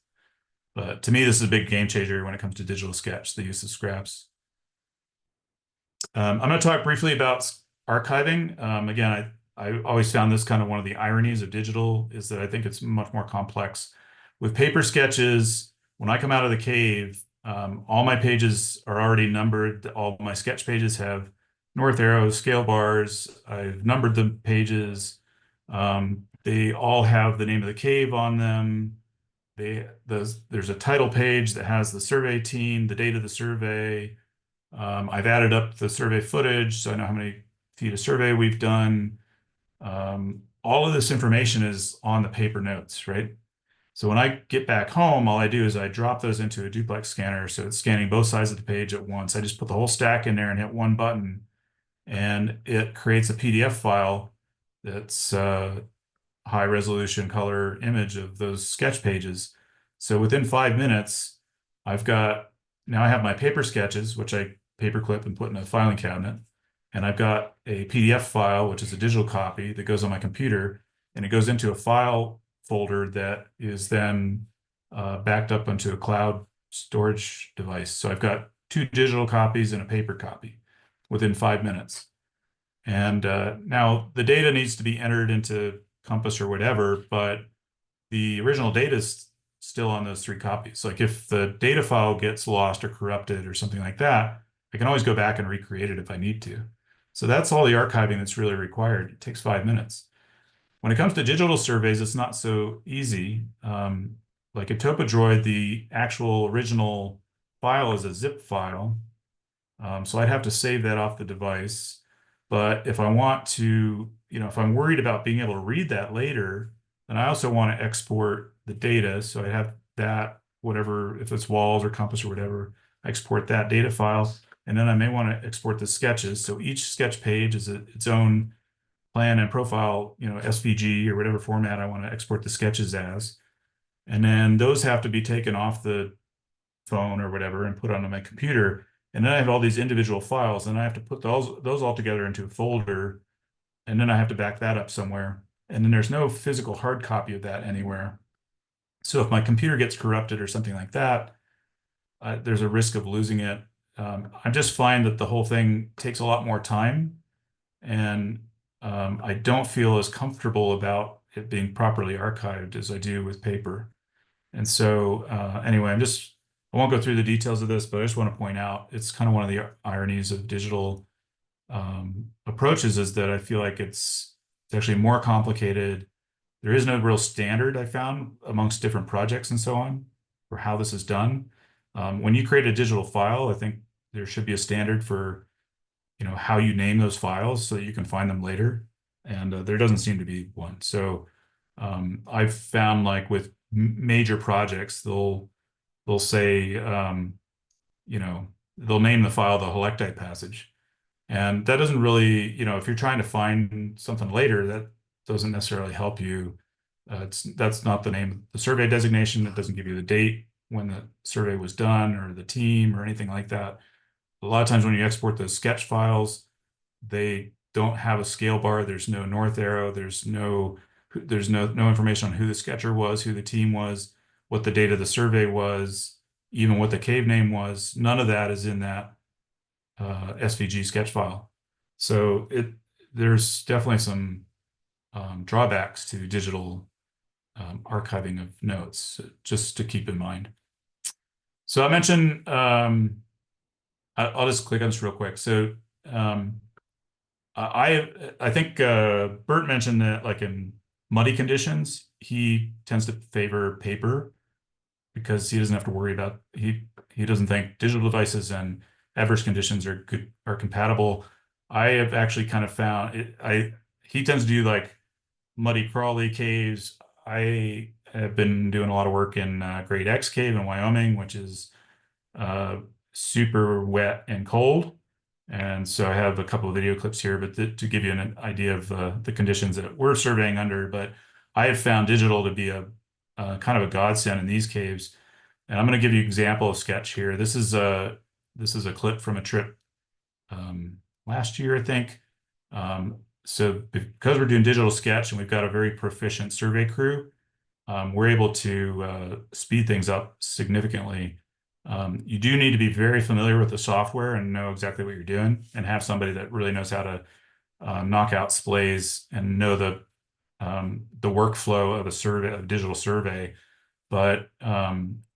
But to me, this is a big game changer when it comes to digital sketch, the use of scraps. I'm going to talk briefly about archiving. Again, I always found this kind of one of the ironies of digital is that I think it's much more complex. With paper sketches, when I come out of the cave, all my pages are already numbered. All my sketch pages have north arrows, scale bars. I've numbered the pages. They all have the name of the cave on them. There's a title page that has the survey team, the date of the survey. I've added up the survey footage, so I know how many feet of survey we've done. All of this information is on the paper notes, right? So when I get back home, all I do is I drop those into a duplex scanner. So it's scanning both sides of the page at once. I just put the whole stack in there and hit one button, and it creates a PDF file that's high resolution color image of those sketch pages. So within 5 minutes, now I have my paper sketches, which I paperclip and put in a filing cabinet. And I've got a PDF file, which is a digital copy that goes on my computer, and it goes into a file folder that is then backed up onto a cloud storage device. So I've got 2 digital copies and a paper copy within 5 minutes. And now the data needs to be entered into Compass or whatever, but the original data is still on those 3 copies. Like if the data file gets lost or corrupted or something like that, I can always go back and recreate it if I need to. So that's all the archiving that's really required. It takes 5 minutes. When it comes to digital surveys, it's not so easy. Like at TopoDroid, the actual original file is a zip file. So I'd have to save that off the device. But if I want to, if I'm worried about being able to read that later, then I also want to export the data. So I have that, whatever, if it's walls or compass or whatever, I export that data file. And then I may want to export the sketches. So each sketch page is its own plan and profile, SVG or whatever format I want to export the sketches as. And then those have to be taken off the phone or whatever and put onto my computer. And then I have all these individual files, and I have to put those all together into a folder, and then I have to back that up somewhere. And then there's no physical hard copy of that anywhere. So if my computer gets corrupted or something like that, there's a risk of losing it. I just find that the whole thing takes a lot more time, and I don't feel as comfortable about it being properly archived as I do with paper. And so anyway, I won't go through the details of this, but I just want to point out it's kind of one of the ironies of digital approaches is that I feel like it's actually more complicated. There is no real standard I found amongst different projects and so on for how this is done. When you create a digital file, I think there should be a standard for how you name those files so that you can find them later. And there doesn't seem to be one. So I've found like with major projects, they'll say, they'll name the file the Holectite passage. And that doesn't really, if you're trying to find something later, that doesn't necessarily help you. That's not the name of the survey designation. It doesn't give you the date when the survey was done or the team or anything like that. A lot of times when you export those sketch files, they don't have a scale bar. There's no north arrow. There's no information on who the sketcher was, who the team was, what the date of the survey was, even what the cave name was. None of that is in that SVG sketch file. So there's definitely some drawbacks to digital archiving of notes, just to keep in mind. So I mentioned, I'll just click on this real quick. So I think Bert mentioned that like in muddy conditions, he tends to favor paper because he doesn't have to worry about, he doesn't think digital devices and adverse conditions are compatible. I have actually kind of found he tends to do like muddy crawly caves. I have been doing a lot of work in Great X Cave in Wyoming, which is super wet and cold. And so I have a couple of video clips here, but to give you an idea of the conditions that we're surveying under. But I have found digital to be a kind of a godsend in these caves. And I'm going to give you an example of sketch here. This is a clip from a trip last year, I think. So because we're doing digital sketch and we've got a very proficient survey crew, we're able to speed things up significantly. You do need to be very familiar with the software and know exactly what you're doing and have somebody that really knows how to knock out splays and know the workflow of a digital survey. But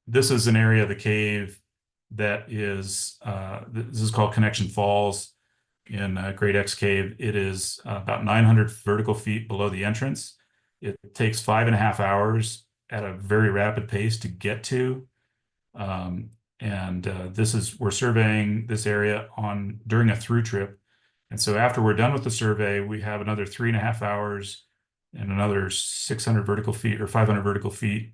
this is an area of the cave that is, this is called Connection Falls in Great X Cave. It is about 900 vertical feet below the entrance. It takes 5.5 hours at a very rapid pace to get to. We're surveying this area during a through trip. And so after we're done with the survey, we have another 3.5 hours and another 600 vertical feet or 500 vertical feet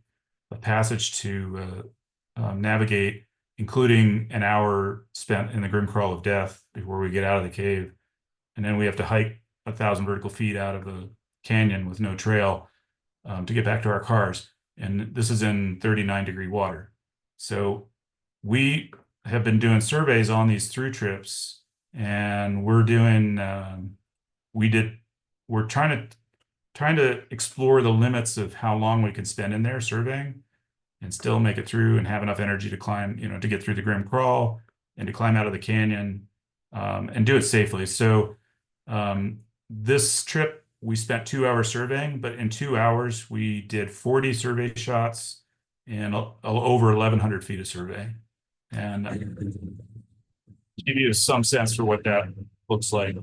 of passage to navigate, including an hour spent in the grim crawl of death before we get out of the cave. And then we have to hike 1,000 vertical feet out of the canyon with no trail. to get back to our cars. And this is in 39-degree water. So we have been doing surveys on these through trips, and we're doing, we're trying to explore the limits of how long we can spend in there surveying and still make it through and have enough energy to climb, to get through the grim crawl and to climb out of the canyon, and do it safely. So this trip, we spent 2 hours surveying, but in 2 hours, we did 40 survey shots and over 1,100 feet of survey. And give you some sense for what that looks like.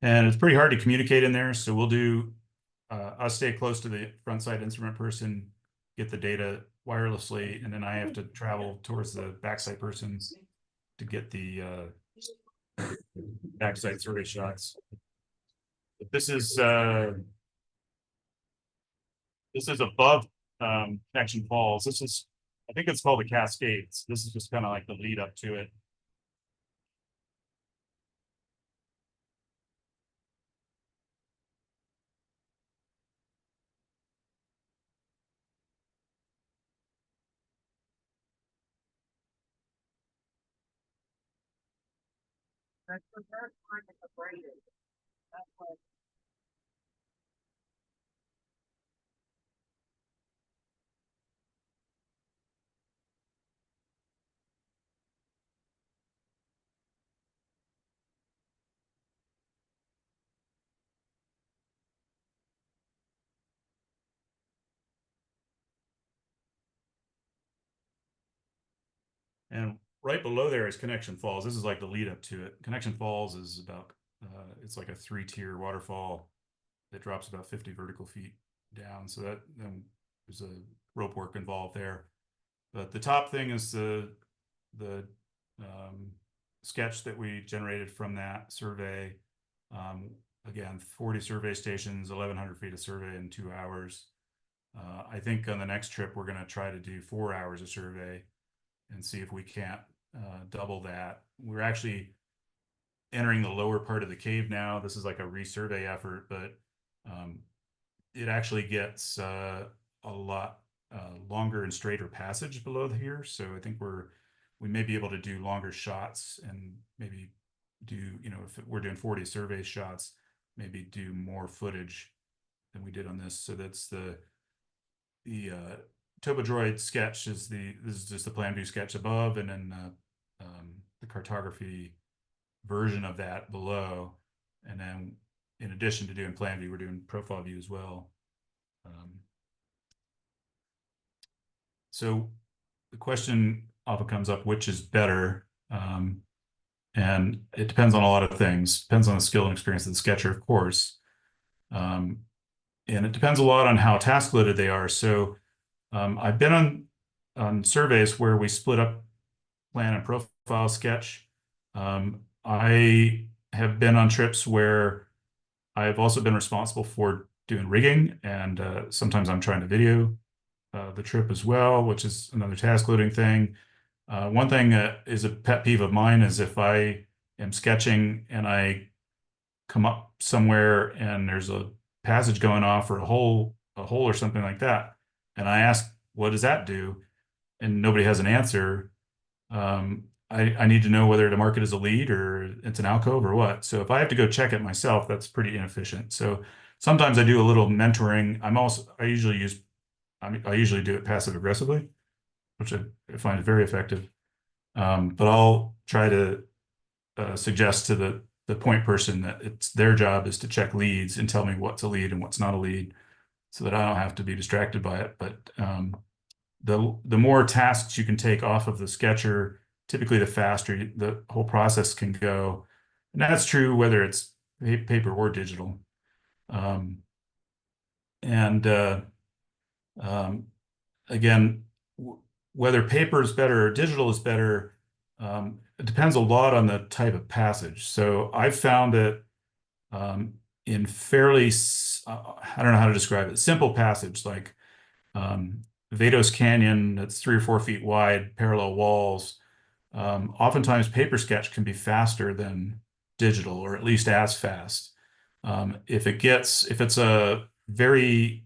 And it's pretty hard to communicate in there. So we'll do, I'll stay close to the front side instrument person, get the data wirelessly, and then I have to travel towards the backside person to get the backside survey shots. But this is above Connection Falls. This is, I think it's called the Cascades. This is just kind of like the lead up to it. And right below there is Connection Falls. This is like the lead up to it. Connection Falls is about, it's like a 3-tier waterfall that drops about 50 vertical feet down. So that then there's a rope work involved there. But the top thing is the sketch that we generated from that survey. Again, 40 survey stations, 1,100 feet of survey in 2 hours. I think on the next trip, we're going to try to do 4 hours of survey and see if we can't double that. We're actually entering the lower part of the cave now. This is like a resurvey effort, but it actually gets a lot longer and straighter passage below here. So I think we may be able to do longer shots and maybe do, if we're doing 40 survey shots, maybe do more footage than we did on this. So that's the Topodroid sketch this is just the plan view sketch above, and then the cartography version of that below. And then in addition to doing plan view, we're doing profile view as well. So the question often comes up, which is better? And it depends on a lot of things. Depends on the skill and experience of the sketcher, of course. And it depends a lot on how task loaded they are. So I've been on surveys where we split up plan and profile sketch. I have been on trips where I've also been responsible for doing rigging, and sometimes I'm trying to video the trip as well, which is another task loading thing. One thing that is a pet peeve of mine is if I am sketching and I come up somewhere and there's a passage going off or a hole or something like that, and I ask, what does that do? And nobody has an answer. I need to know whether to mark it as a lead or it's an alcove or what. So if I have to go check it myself, that's pretty inefficient. So sometimes I do a little mentoring. I usually do it passive aggressively, which I find very effective. But I'll try to suggest to the point person that it's their job is to check leads and tell me what's a lead and what's not a lead, so that I don't have to be distracted by it. But the more tasks you can take off of the sketcher, typically the faster the whole process can go. And that's true whether it's paper or digital. Again, whether paper is better or digital is better, it depends a lot on the type of passage. So I've found it in fairly, I don't know how to describe it, simple passage, like Vados Canyon that's 3 or 4 feet wide, parallel walls, oftentimes paper sketch can be faster than digital, or at least as fast. If it's a very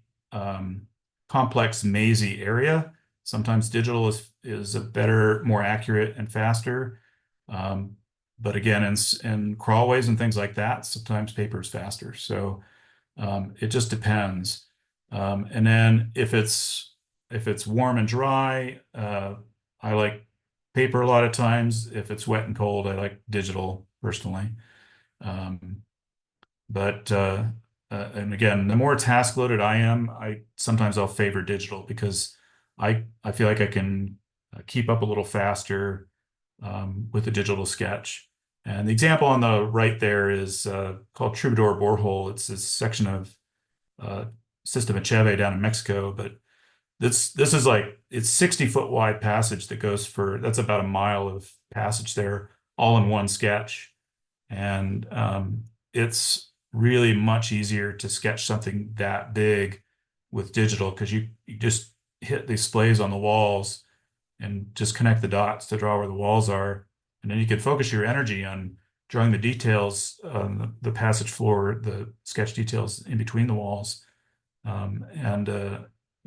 complex, mazy area, sometimes digital is a better, more accurate and faster. But again, in crawlways and things like that, sometimes paper is faster. So it just depends. And then if it's warm and dry, I like paper a lot of times. If it's wet and cold, I like digital personally. But and again, the more task loaded I am, sometimes I'll favor digital because I feel like I can keep up a little faster with the digital sketch. And the example on the right there is called Troubadour Borehole. It's this section of System Echeve down in Mexico, but this is like it's 60-foot wide passage that goes for that's about a mile of passage there, all in one sketch. And it's really much easier to sketch something that big with digital because you just hit these displays on the walls and just connect the dots to draw where the walls are. And then you can focus your energy on drawing the details on the passage floor, the sketch details in between the walls, and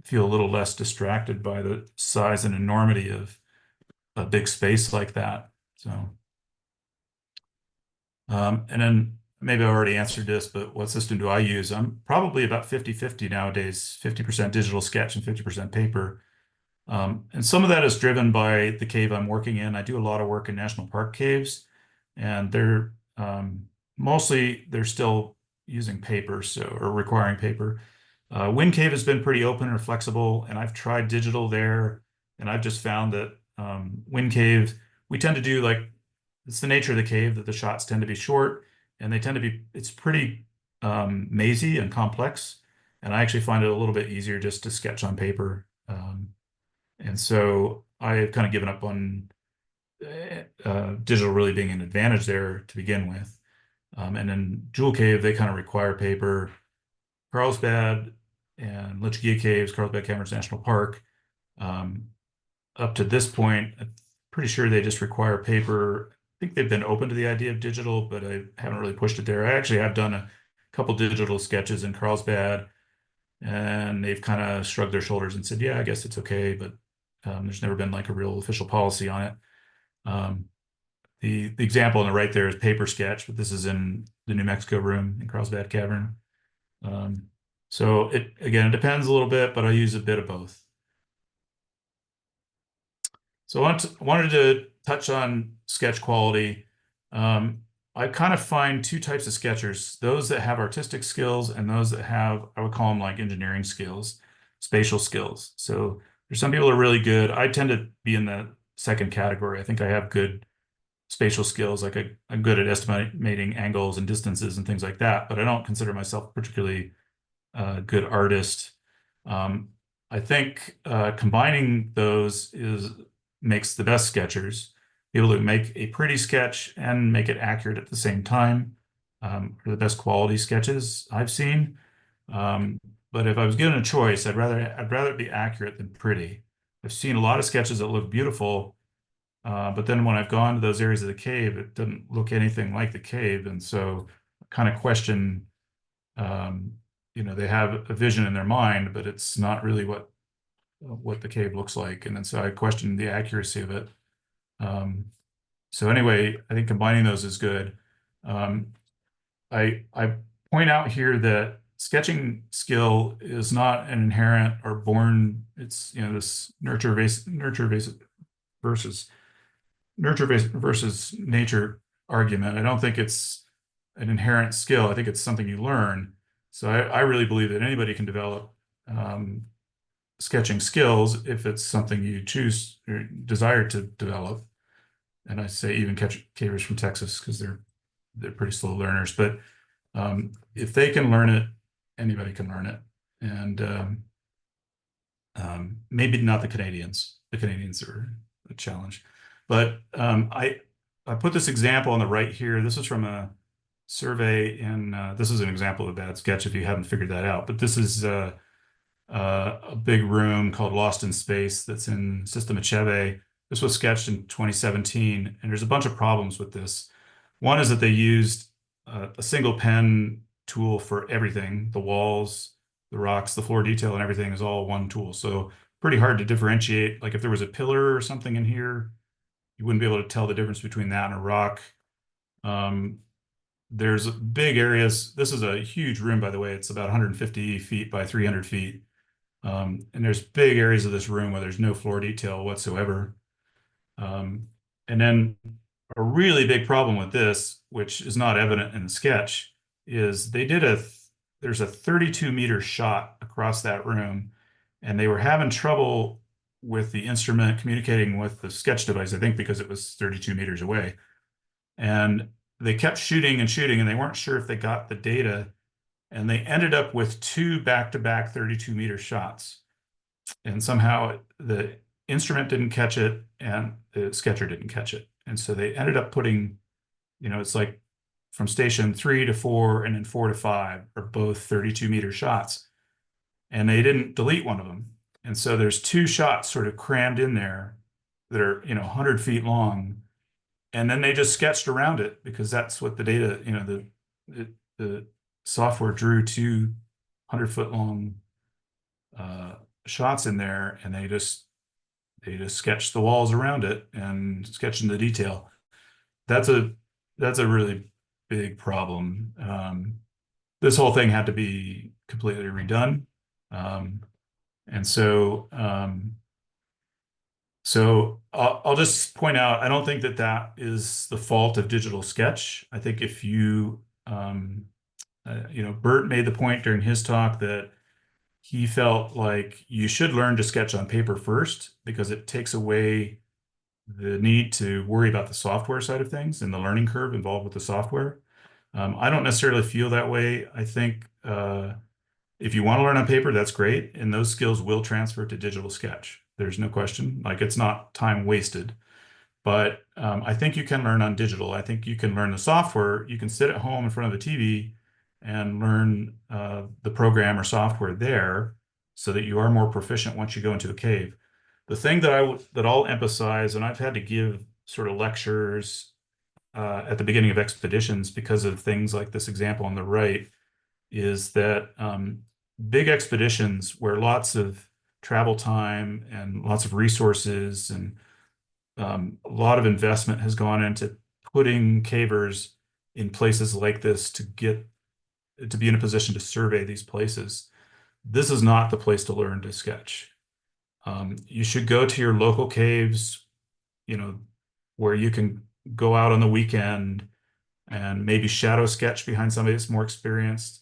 feel a little less distracted by the size and enormity of a big space like that. So, and then maybe I already answered this, but what system do I use? I'm probably about 50-50 nowadays, 50% digital sketch and 50% paper. And some of that is driven by the cave I'm working in. I do a lot of work in national park caves, and they're still using paper, or requiring paper. Wind Cave has been pretty open and flexible, and I've tried digital there, and I've just found that Wind Cave, we tend to do it's the nature of the cave that the shots tend to be short, and it's pretty mazy and complex, and I actually find it a little bit easier just to sketch on paper. And so I've kind of given up on digital really being an advantage there to begin with. And then Jewel Cave, they kind of require paper. Carlsbad and Lichgia Caves, Carlsbad Caverns National Park, up to this point, I'm pretty sure they just require paper. I think they've been open to the idea of digital, but I haven't really pushed it there. I actually have done a couple digital sketches in Carlsbad, and they've kind of shrugged their shoulders and said, yeah, I guess it's okay, but there's never been like a real official policy on it. The example on the right there is paper sketch, but this is in the New Mexico room in Carlsbad Cavern. So it depends a little bit, but I use a bit of both. So I wanted to touch on sketch quality. I kind of find two types of sketchers, those that have artistic skills and those that have, I would call them like engineering skills, spatial skills. So there's some people that are really good. I tend to be in the second category. I think I have good spatial skills, like I'm good at estimating angles and distances and things like that, but I don't consider myself particularly a good artist. I think combining those makes the best sketchers. Able to make a pretty sketch and make it accurate at the same time are the best quality sketches I've seen. But if I was given a choice, I'd rather it be accurate than pretty. I've seen a lot of sketches that look beautiful, but then when I've gone to those areas of the cave, it doesn't look anything like the cave, and so I kind of question. They have a vision in their mind, but it's not really what the cave looks like, and then so I question the accuracy of it. So anyway, I think combining those is good. I point out here that sketching skill is not an inherent or born. It's this nurture versus nature argument. I don't think it's an inherent skill. I think it's something you learn. So I really believe that anybody can develop sketching skills if it's something you choose or desire to develop. And I say even cavers from Texas because they're pretty slow learners. But if they can learn it, anybody can learn it. And maybe not the Canadians. The Canadians are a challenge. But I put this example on the right here. This is from a survey, and this is an example of a bad sketch if you haven't figured that out. But this is a big room called Lost in Space that's in System Achebe. This was sketched in 2017, and there's a bunch of problems with this. One is that they used a single pen tool for everything. The walls, the rocks, the floor detail, and everything is all one tool. So pretty hard to differentiate. Like if there was a pillar or something in here, you wouldn't be able to tell the difference between that and a rock. There's big areas. This is a huge room, by the way. It's about 150 feet by 300 feet. And there's big areas of this room where there's no floor detail whatsoever. And then a really big problem with this, which is not evident in the sketch, is there's a 32-meter shot across that room, and they were having trouble with the instrument communicating with the sketch device, I think because it was 32 meters away. And they kept shooting and shooting, and they weren't sure if they got the data, and they ended up with 2 back-to-back 32-meter shots. And somehow the instrument didn't catch it and the sketcher didn't catch it. And so they ended up putting, it's like from station 3 to 4 and then 4 to 5 are both 32-meter shots. And they didn't delete one of them. And so there's 2 shots sort of crammed in there that are, 100 feet long. And then they just sketched around it because that's what the data, the software drew 2 100-foot long shots in there, and they just sketched the walls around it and sketching the detail. That's a really big problem. This whole thing had to be completely redone. And so I'll just point out, I don't think that is the fault of digital sketch. I think if you, Bert made the point during his talk that he felt like you should learn to sketch on paper first because it takes away the need to worry about the software side of things and the learning curve involved with the software. I don't necessarily feel that way. I think if you want to learn on paper, that's great. And those skills will transfer to digital sketch. There's no question. Like it's not time wasted. But I think you can learn on digital. I think you can learn the software. You can sit at home in front of the TV and learn the program or software there so that you are more proficient once you go into a cave. The thing that I'll emphasize, and I've had to give sort of lectures at the beginning of expeditions because of things like this example on the right, is that big expeditions where lots of travel time and lots of resources and a lot of investment has gone into putting cavers in places like this to be in a position to survey these places. This is not the place to learn to sketch. You should go to your local caves, where you can go out on the weekend and maybe shadow sketch behind somebody that's more experienced.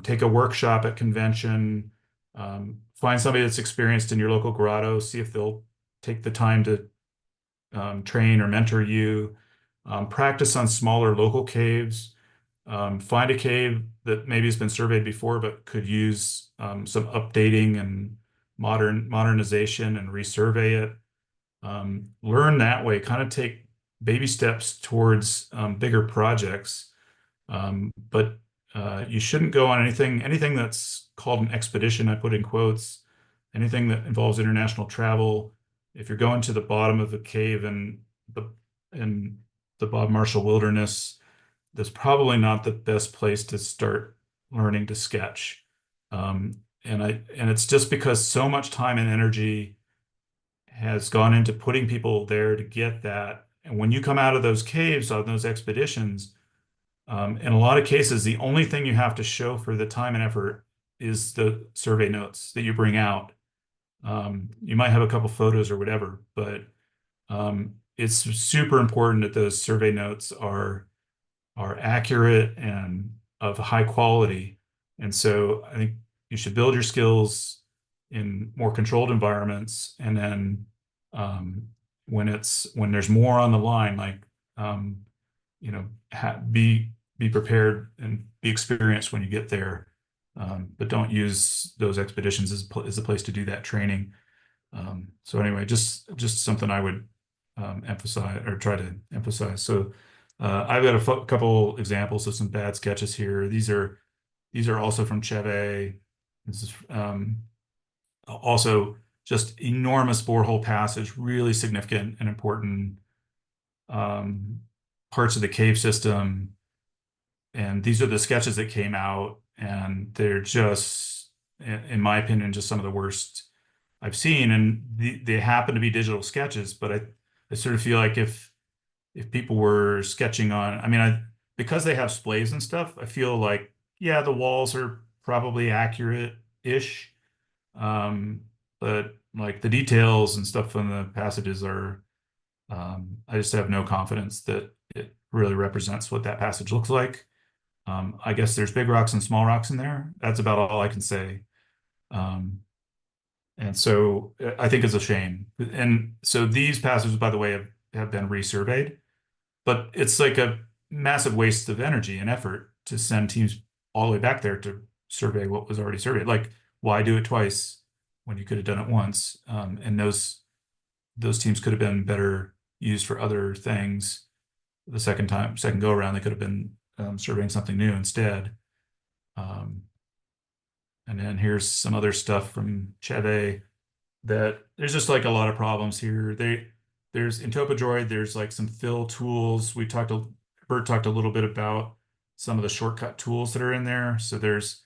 Take a workshop at convention. Find somebody that's experienced in your local grotto. See if they'll take the time to train or mentor you. Practice on smaller local caves. Find a cave that maybe has been surveyed before but could use some updating and modernization and resurvey it. Learn that way, kind of take baby steps towards bigger projects. But you shouldn't go on anything that's called an expedition, I put in quotes, anything that involves international travel. If you're going to the bottom of a cave in the Bob Marshall Wilderness, that's probably not the best place to start learning to sketch. And it's just because so much time and energy has gone into putting people there to get that. And when you come out of those caves on those expeditions, in a lot of cases, the only thing you have to show for the time and effort is the survey notes that you bring out. You might have a couple photos or whatever, but it's super important that those survey notes are accurate and of high quality. And so I think you should build your skills in more controlled environments. And then when there's more on the line, like, be prepared and be experienced when you get there. But don't use those expeditions as a place to do that training. So anyway, just something I would emphasize or try to emphasize. So I've got a couple examples of some bad sketches here. These are also from Cheve. This is Also, just enormous borehole passage, really significant and important parts of the cave system. And these are the sketches that came out, and they're just, in my opinion, just some of the worst I've seen. And they happen to be digital sketches, but I sort of feel like if people were sketching on, I mean, because they have splays and stuff, I feel like, yeah, the walls are probably accurate-ish. But like the details and stuff on the passages are, I just have no confidence that it really represents what that passage looks like. I guess there's big rocks and small rocks in there. That's about all I can say. Um, and so I think it's a shame. And so these passages, by the way, have been resurveyed, but it's like a massive waste of energy and effort to send teams all the way back there to survey what was already surveyed. Like, why do it twice when you could have done it once? And those teams could have been better used for other things. The second go around, they could have been surveying something new instead. And then here's some other stuff from Cheve that there's just like a lot of problems here. There's in TopoDroid, there's like some fill tools. Bert talked a little bit about some of the shortcut tools that are in there. So there's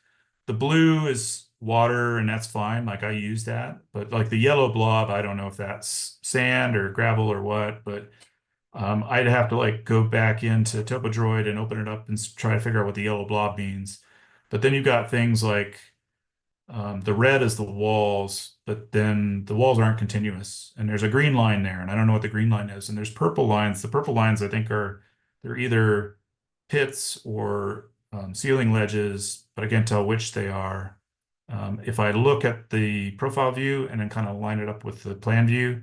the blue is water, and that's fine. Like I use that, but like the yellow blob, I don't know if that's sand or gravel or what, but I'd have to like go back into TopoDroid and open it up and try to figure out what the yellow blob means. But then you've got things like the red is the walls, but then the walls aren't continuous. And there's a green line there, and I don't know what the green line is. And there's purple lines. The purple lines, I think, they're either pits or ceiling ledges, but I can't tell which they are. If I look at the profile view and then kind of line it up with the plan view,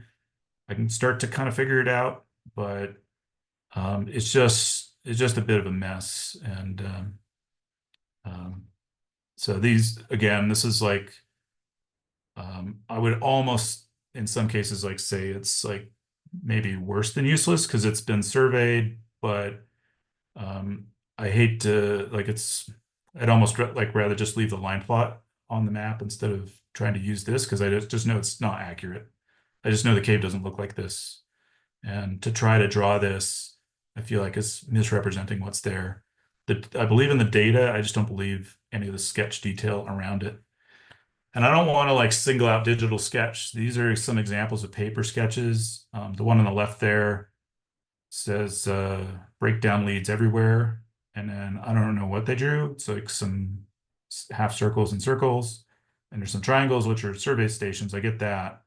I can start to kind of figure it out, but it's just a bit of a mess. And so these, again, this is like, I would almost, in some cases, like say it's like maybe worse than useless because it's been surveyed, but I hate to, like I'd almost like rather just leave the line plot on the map instead of trying to use this because I just know it's not accurate. I just know the cave doesn't look like this. And to try to draw this, I feel like it's misrepresenting what's there. I believe in the data, I just don't believe any of the sketch detail around it. And I don't want to like single out digital sketch. These are some examples of paper sketches. The one on the left there says breakdown leads everywhere. And then I don't know what they drew. It's like some half circles and circles. And there's some triangles, which are survey stations. I get that.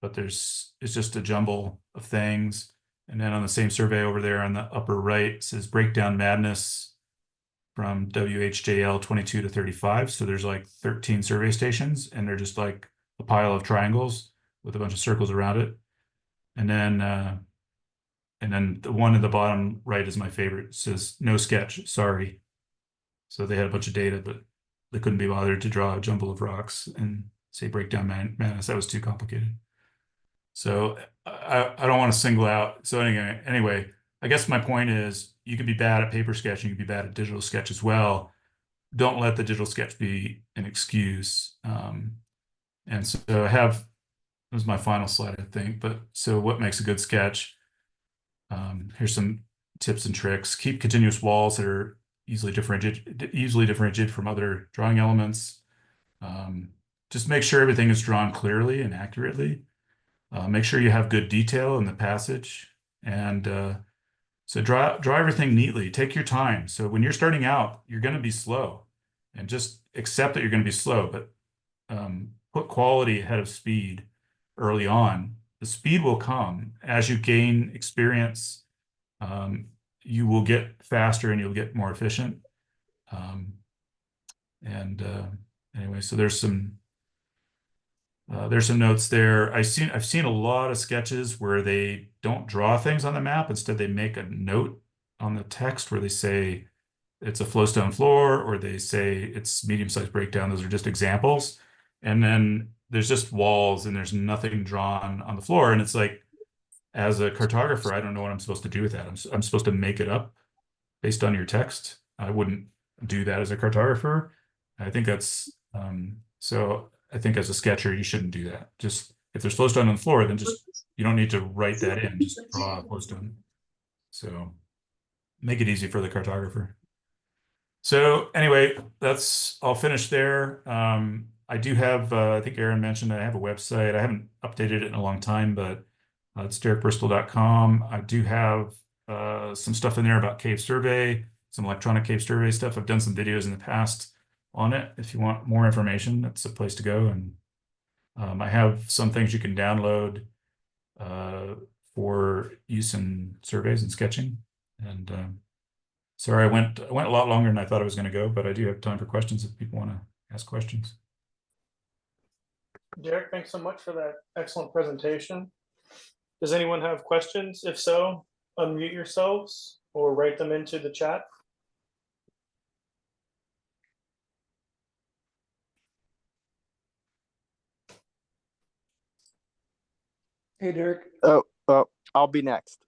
But it's just a jumble of things. And then on the same survey over there on the upper right says breakdown madness from WHJL 22 to 35. So there's like 13 survey stations, and they're just like a pile of triangles with a bunch of circles around it. And then the one at the bottom right is my favorite. It says no sketch, sorry. So they had a bunch of data, but they couldn't be bothered to draw a jumble of rocks and say breakdown madness. That was too complicated. So I don't want to single out. So anyway, I guess my point is you can be bad at paper sketch and you can be bad at digital sketch as well. Don't let the digital sketch be an excuse. And so this is my final slide, I think. But so what makes a good sketch? Here's some tips and tricks. Keep continuous walls that are easily differentiated from other drawing elements. Just make sure everything is drawn clearly and accurately. Make sure you have good detail in the passage, and so draw everything neatly. Take your time. So when you're starting out, you're going to be slow, and just accept that you're going to be slow. But put quality ahead of speed early on. The speed will come as you gain experience. You will get faster and you'll get more efficient. Anyway, so there's some notes there. I've seen a lot of sketches where they don't draw things on the map. Instead, they make a note on the text where they say it's a flowstone floor, or they say it's medium-sized breakdown. Those are just examples. And then there's just walls and there's nothing drawn on the floor. And it's like, as a cartographer, I don't know what I'm supposed to do with that. I'm supposed to make it up based on your text. I wouldn't do that as a cartographer. I think that's so I think as a sketcher, you shouldn't do that. Just if there's flowstone on the floor, then just you don't need to write that in. Just draw a flowstone. So make it easy for the cartographer. So anyway, I'll finish there. I do have, I think Aaron mentioned I have a website. I haven't updated it in a long time, but it's derekbristol.com. I do have some stuff in there about cave survey, some electronic cave survey stuff. I've done some videos in the past on it. If you want more information, that's a place to go. And I have some things you can download for use in surveys and sketching. And sorry, I went a lot longer than I thought I was going to go, but I do have time for questions if people want to ask questions. Derek, thanks so much for that excellent presentation. Does anyone have questions? If so, unmute yourselves or write them into the chat. Hey, Derek. Oh, I'll be next.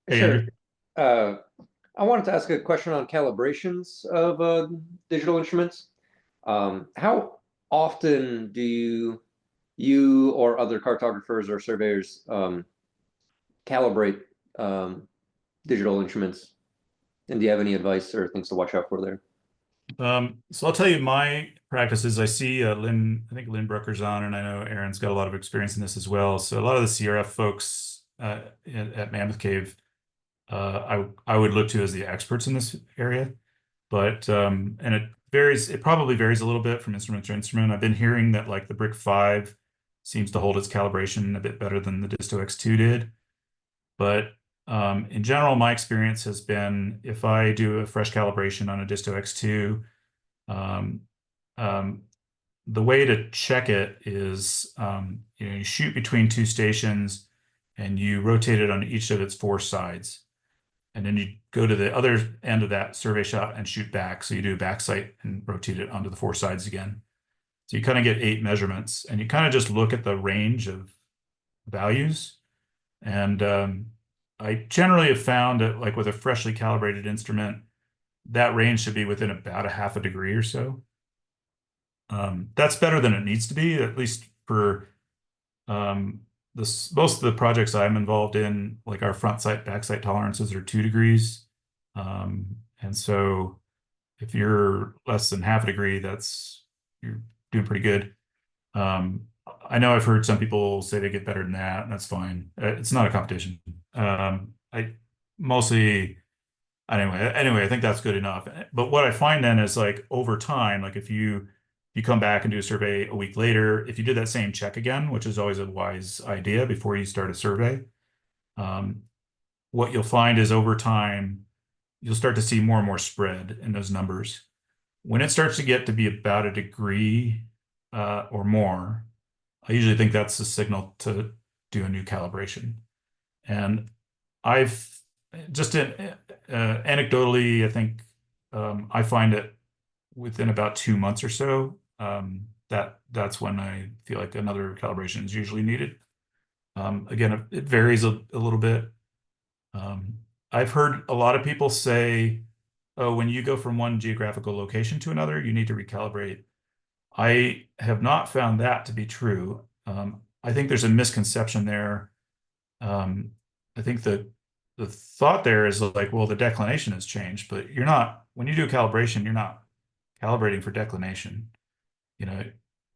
Hey, Sure. Andrew. I wanted to ask a question on calibrations of digital instruments. How often do you or other cartographers or surveyors calibrate digital instruments? And do you have any advice or things to watch out for there? So I'll tell you my practices. I see I think Lynn Brooker's on, and I know Aaron's got a lot of experience in this as well. So a lot of the CRF folks at Mammoth Cave, I would look to as the experts in this area. But and it varies. It probably varies a little bit from instrument to instrument. I've been hearing that like the Brick 5 seems to hold its calibration a bit better than the Disto X2 did. But in general, my experience has been if I do a fresh calibration on a Disto X2, the way to check it is you shoot between two stations and you rotate it on each of its four sides. And then you go to the other end of that survey shot and shoot back. So you do a back sight and rotate it onto the four sides again. So you kind of get 8 measurements, and you kind of just look at the range of values. And I generally have found that like with a freshly calibrated instrument, that range should be within about a half a degree or so. That's better than it needs to be, at least for most of the projects I'm involved in, like our front sight, back sight tolerances are 2 degrees. And so if you're less than half a degree, you're doing pretty good. I know I've heard some people say they get better than that, and that's fine. It's not a competition. Anyway, I think that's good enough. But what I find then is like over time, like if you come back and do a survey a week later, if you did that same check again, which is always a wise idea before you start a survey, what you'll find is over time, you'll start to see more and more spread in those numbers. When it starts to get to be about a degree or more, I usually think that's the signal to do a new calibration. And I've just anecdotally, I think I find it within about 2 months or so, that's when I feel like another calibration is usually needed. Again, it varies a little bit. I've heard a lot of people say, oh, when you go from one geographical location to another, you need to recalibrate. I have not found that to be true. I think there's a misconception there. I think the thought there is like, well, the declination has changed, but you're not, when you do a calibration, you're not calibrating for declination.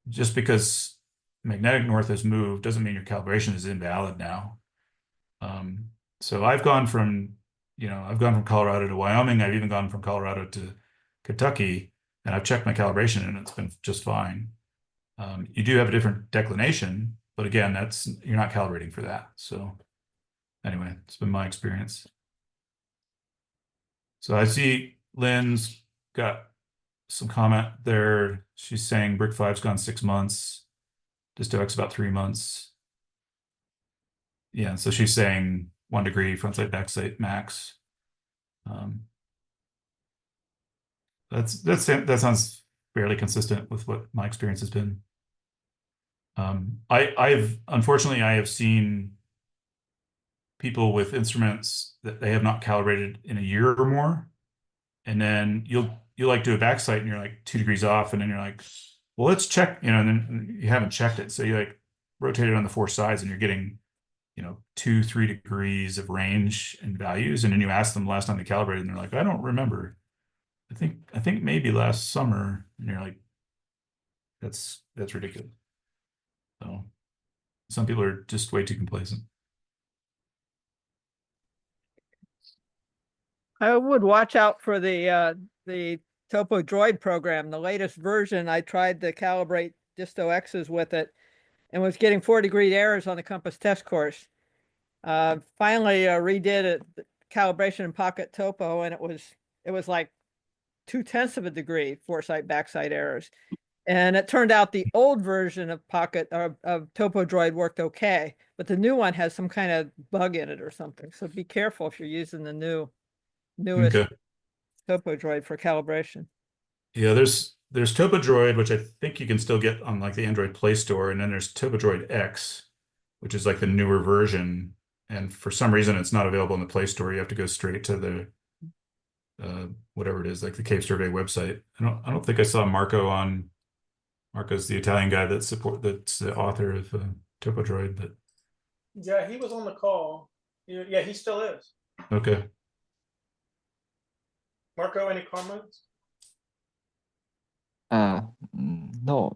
Just because magnetic north has moved doesn't mean your calibration is invalid now. So I've gone from Colorado to Wyoming. I've even gone from Colorado to Kentucky, and I've checked my calibration and it's been just fine. You do have a different declination, but again, you're not calibrating for that. So anyway, it's been my experience. So I see Lynn's got some comment there. She's saying Brick 5's gone 6 months. Disto X about 3 months. Yeah, so she's saying 1 degree front sight, back sight max. That sounds fairly consistent with what my experience has been. Unfortunately I have seen people with instruments that they have not calibrated in a year or more, and then you'll like do a back sight and you're like 2 degrees off, and then you're like, well, let's check, you know, and then you haven't checked it. So you like rotate it on the four sides and you're getting, you know, 2, 3 degrees of range and values. And then you ask them last time they calibrated and they're like, I don't remember. I think maybe last summer. And you're like, that's ridiculous. So some people are just way too complacent. I would watch out for the Topo Droid program. The latest version, I tried to calibrate Disto X's with it and was getting 4-degree errors on the compass test course. Finally redid it, calibration in Pocket Topo, and it was like 0.2 of a degree foresight backside errors. And it turned out the old version of Pocket of Topo Droid worked okay, but the new one has some kind of bug in it or something. So be careful if you're using the newest Okay. Topo Droid for calibration. Yeah, there's Topo Droid, which I think you can still get on like the Android Play Store, and then there's Topo Droid X, which is like the newer version. And for some reason, it's not available in the Play Store. You have to go straight to the whatever it is, like the Cave Survey website. I don't think I saw Marco's the Italian guy that's the author of Topo Droid, but Yeah, he was on the call. Yeah, he still is. okay. Marco, any comments? No,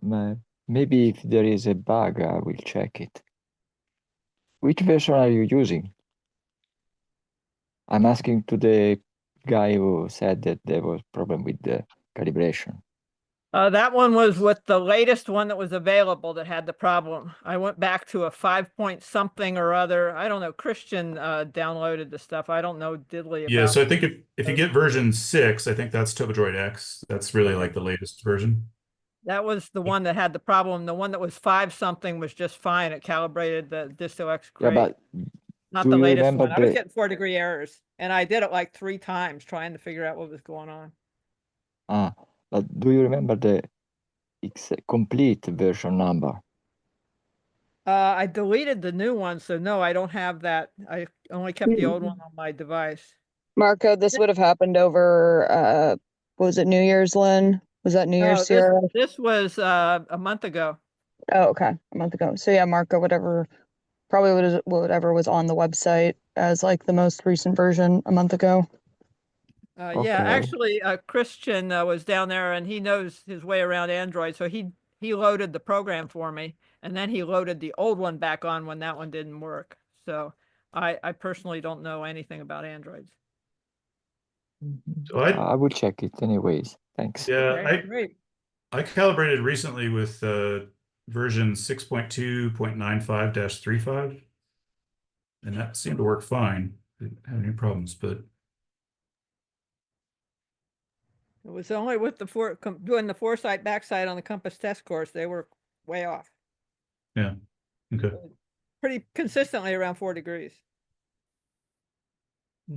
maybe if there is a bug, I will check it. Which version are you using? I'm asking to the guy who said that there was problem with the calibration. That one was with the latest one that was available that had the problem. I went back to a 5 something or other. I don't know. Christian downloaded the stuff. I don't know diddly about. Yeah, so I think if you get version 6, I think that's Topo Droid X. That's really like the latest version. That was the one that had the problem. The one that was 5 something was just fine. It calibrated the Disto X Yeah, great. but Not do the you latest remember one. I was the- getting 4-degree errors, and I did it like 3 times trying to figure out what was going on. but do you remember the complete version number? I deleted the new one, so no, I don't have that. I only kept the old one on my device. Marco, this would have happened over, what was it, New Year's, Lynn? Was that New No, Year's, Sierra? this was a month ago. Oh, okay, a month ago. So yeah, Marco, whatever was on the website as like the most recent version a month ago. Yeah, Okay. actually, Christian was down there and he knows his way around Android, so he loaded the program for me, and then he loaded the old one back on when that one didn't work. So I personally don't know anything about Androids. So I will check it anyways. Thanks. yeah, Okay, great. I calibrated recently with version 6.2.95-35, and that seemed to work fine. Didn't have any problems, but It was only with the doing the foresight backside on the compass test course, they were way off. yeah, okay. Pretty consistently around 4 degrees.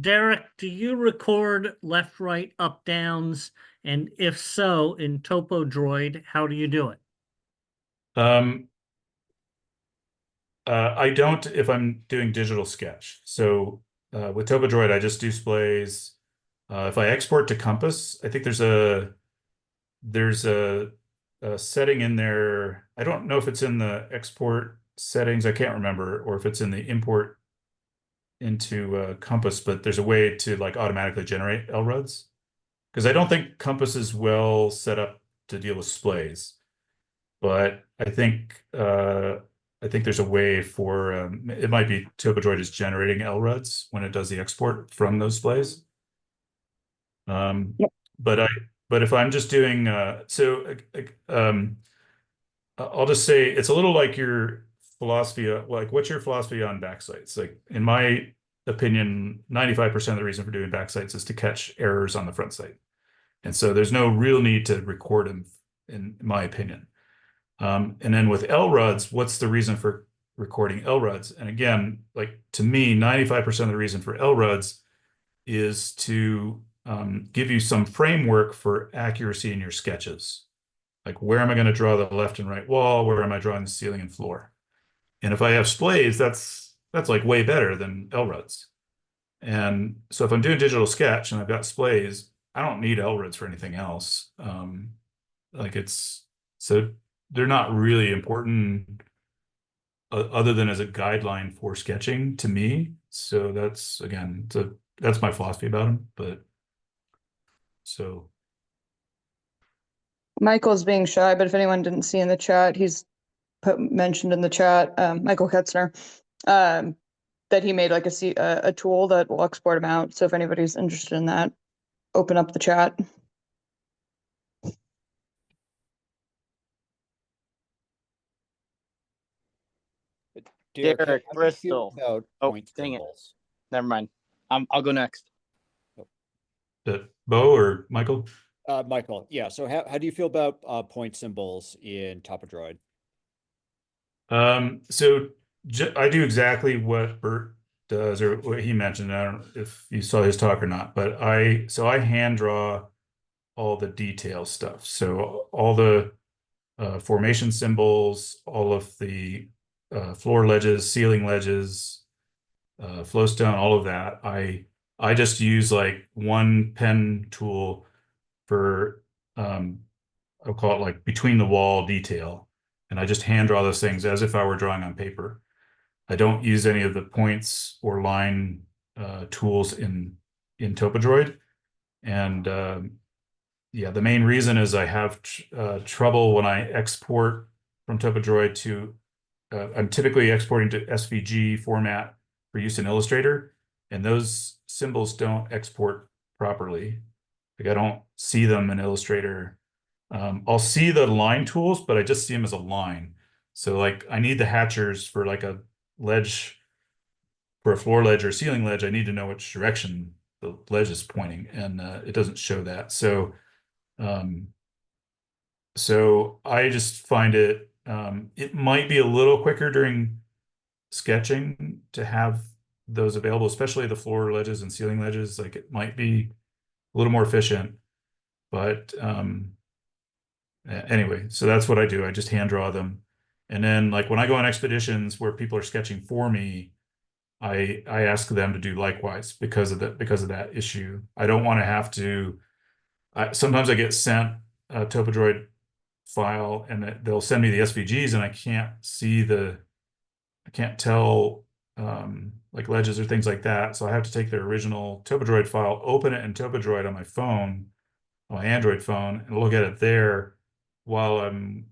Derek, do you record left, right, up, downs? And if so, in Topo Droid, how do you do it? I don't if I'm doing digital sketch. So with Topo Droid, I just do displays. If I export to Compass, I think there's a setting in there. I don't know if it's in the export settings. I can't remember, or if it's in the import into Compass, but there's a way to like automatically generate LRUDs, because I don't think Compass is well set up to deal with displays. But I think there's a way for it might be Topo Droid is generating LRUDs when it does the export from those displays. Yep. But if I'm just doing I'll just say it's a little like your philosophy, like what's your philosophy on backsights? Like in my opinion, 95% of the reason for doing backsights is to catch errors on the front sight. And so there's no real need to record them, in my opinion. And then with LRUDs, what's the reason for recording LRUDs? And again, like to me, 95% of the reason for LRUDs is to give you some framework for accuracy in your sketches. Like where am I going to draw the left and right wall? Where am I drawing the ceiling and floor? And if I have splays, that's like way better than LRUDs. And so if I'm doing digital sketch and I've got splays, I don't need LRUDs for anything else. Like it's So they're not really important other than as a guideline for sketching to me. So that's, again, that's my philosophy about them. But so Michael's being shy, but if anyone didn't see in the chat, he's mentioned in the chat, Michael Ketzner, that he made like a tool that will export them out. So if anybody's interested in that, open up the chat. Derek, how do you feel Bristol. about Oh, point dang it. symbols? Never mind. I'll go next. Bo or Michael? Michael, yeah. So how do you feel about point symbols in TopoDroid? So I do exactly what Bert does or what he mentioned. I don't know if you saw his talk or not, but I hand draw all the detail stuff. So all the formation symbols, all of the floor ledges, ceiling ledges, flowstone, all of that. I just use like one pen tool for I'll call it like between the wall detail. And I just hand draw those things as if I were drawing on paper. I don't use any of the points or line tools in TopoDroid. And yeah, the main reason is I have trouble when I export from TopoDroid to, I'm typically exporting to SVG format for use in Illustrator, and those symbols don't export properly. Like I don't see them in Illustrator. I'll see the line tools, but I just see them as a line. So like I need the hatchers for like a ledge, for a floor ledge or ceiling ledge. I need to know which direction the ledge is pointing, and it doesn't show that. So I just find it it might be a little quicker during sketching to have those available, especially the floor ledges and ceiling ledges. Like it might be a little more efficient, but anyway, so that's what I do. I just hand draw them. And then like when I go on expeditions where people are sketching for me, I ask them to do likewise because of that issue. I don't want to have to, sometimes I get sent a TopoDroid file and they'll send me the SVGs and I can't tell like ledges or things like that. So I have to take their original TopoDroid file, open it in TopoDroid on my phone, on my Android phone, and look at it there while I'm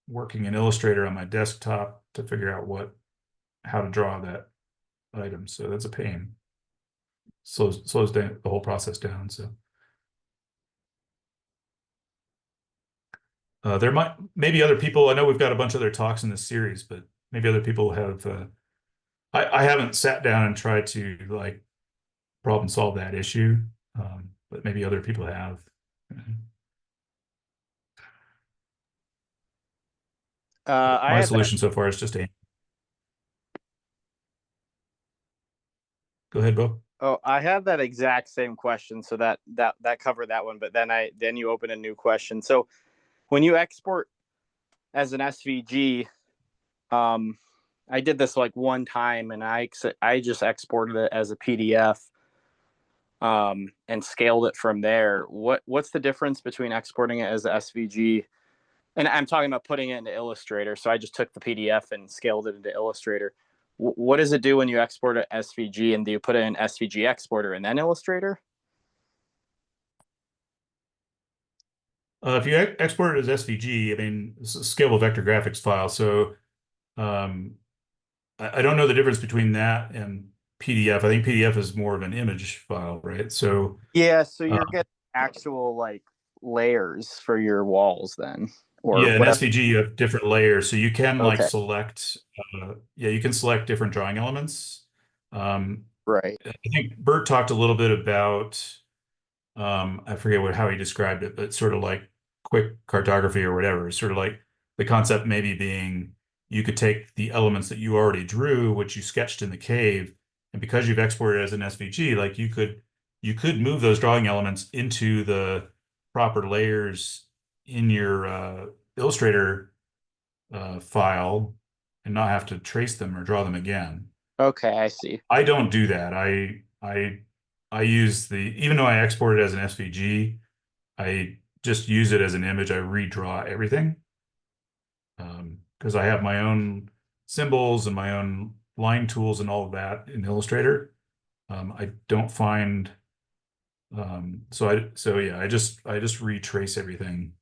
working in Illustrator on my desktop to figure out how to draw that item. So that's a pain. Slows down the whole process down. So there maybe other people. I know we've got a bunch of other talks in this series, but maybe other people have. I haven't sat down and tried to like problem solve that issue, but maybe other people have. My solution so far is just a. Go ahead, Bo. Oh, I had that exact same question, so that covered that one. But then you open a new question. So when you export as an SVG, I did this like one time, and I just exported it as a PDF, and scaled it from there. What's the difference between exporting it as a SVG? And I'm talking about putting it into Illustrator. So I just took the PDF and scaled it into Illustrator. What does it do when you export it SVG, and do you put it in SVG exporter and then Illustrator? If you export it as SVG, I mean, it's a scalable vector graphics file. So I don't know the difference between that and PDF. I think PDF is more of an image file, right? So yeah, so you're getting actual like layers for your walls then, or yeah, in whatever. SVG you have different layers, so you can like Okay. select. Yeah, you can select different drawing elements. Right. I think Bert talked a little bit about. I forget how he described it, but sort of like quick cartography or whatever. Sort of like the concept maybe being you could take the elements that you already drew, which you sketched in the cave, and because you've exported it as an SVG, like you could move those drawing elements into the proper layers in your Illustrator file and not have to trace them or draw them again. Okay, I see. I don't do that. I use even though I export it as an SVG, I just use it as an image. I redraw everything. because I have my own symbols and my own line tools and all of that in Illustrator. I don't find, so yeah, I just retrace everything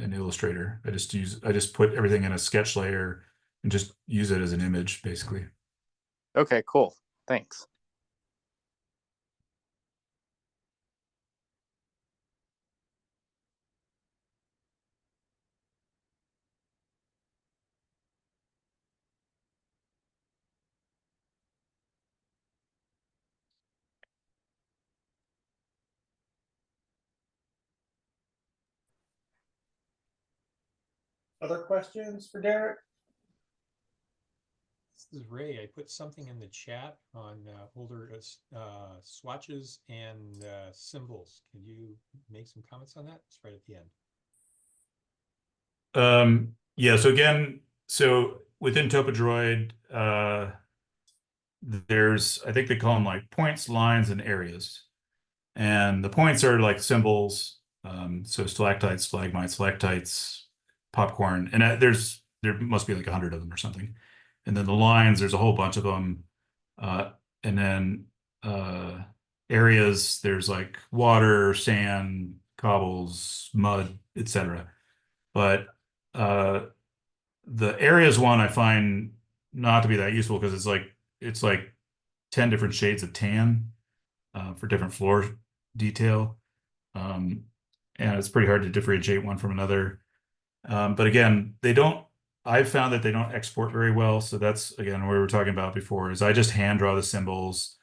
in Illustrator. I just put everything in a sketch layer and just use it as an image, basically. Okay, cool. Thanks. Other questions for Derek? This is Ray. I put something in the chat on older swatches and symbols. Can you make some comments on that? It's right at the end. Yeah, so again, so within TopoDroid, there's, I think they call them like points, lines, and areas. And the points are like symbols. So stalactites, stalagmites, stalactites, popcorn, and there must be like 100 of them or something. And then the lines, there's a whole bunch of them. And then areas, there's like water, sand, cobbles, mud, etc. But the areas one I find not to be that useful because it's like 10 different shades of tan for different floor detail. And it's pretty hard to differentiate one from another. But again, I've found that they don't export very well. So that's, again, what we were talking about before is I just hand draw the symbols.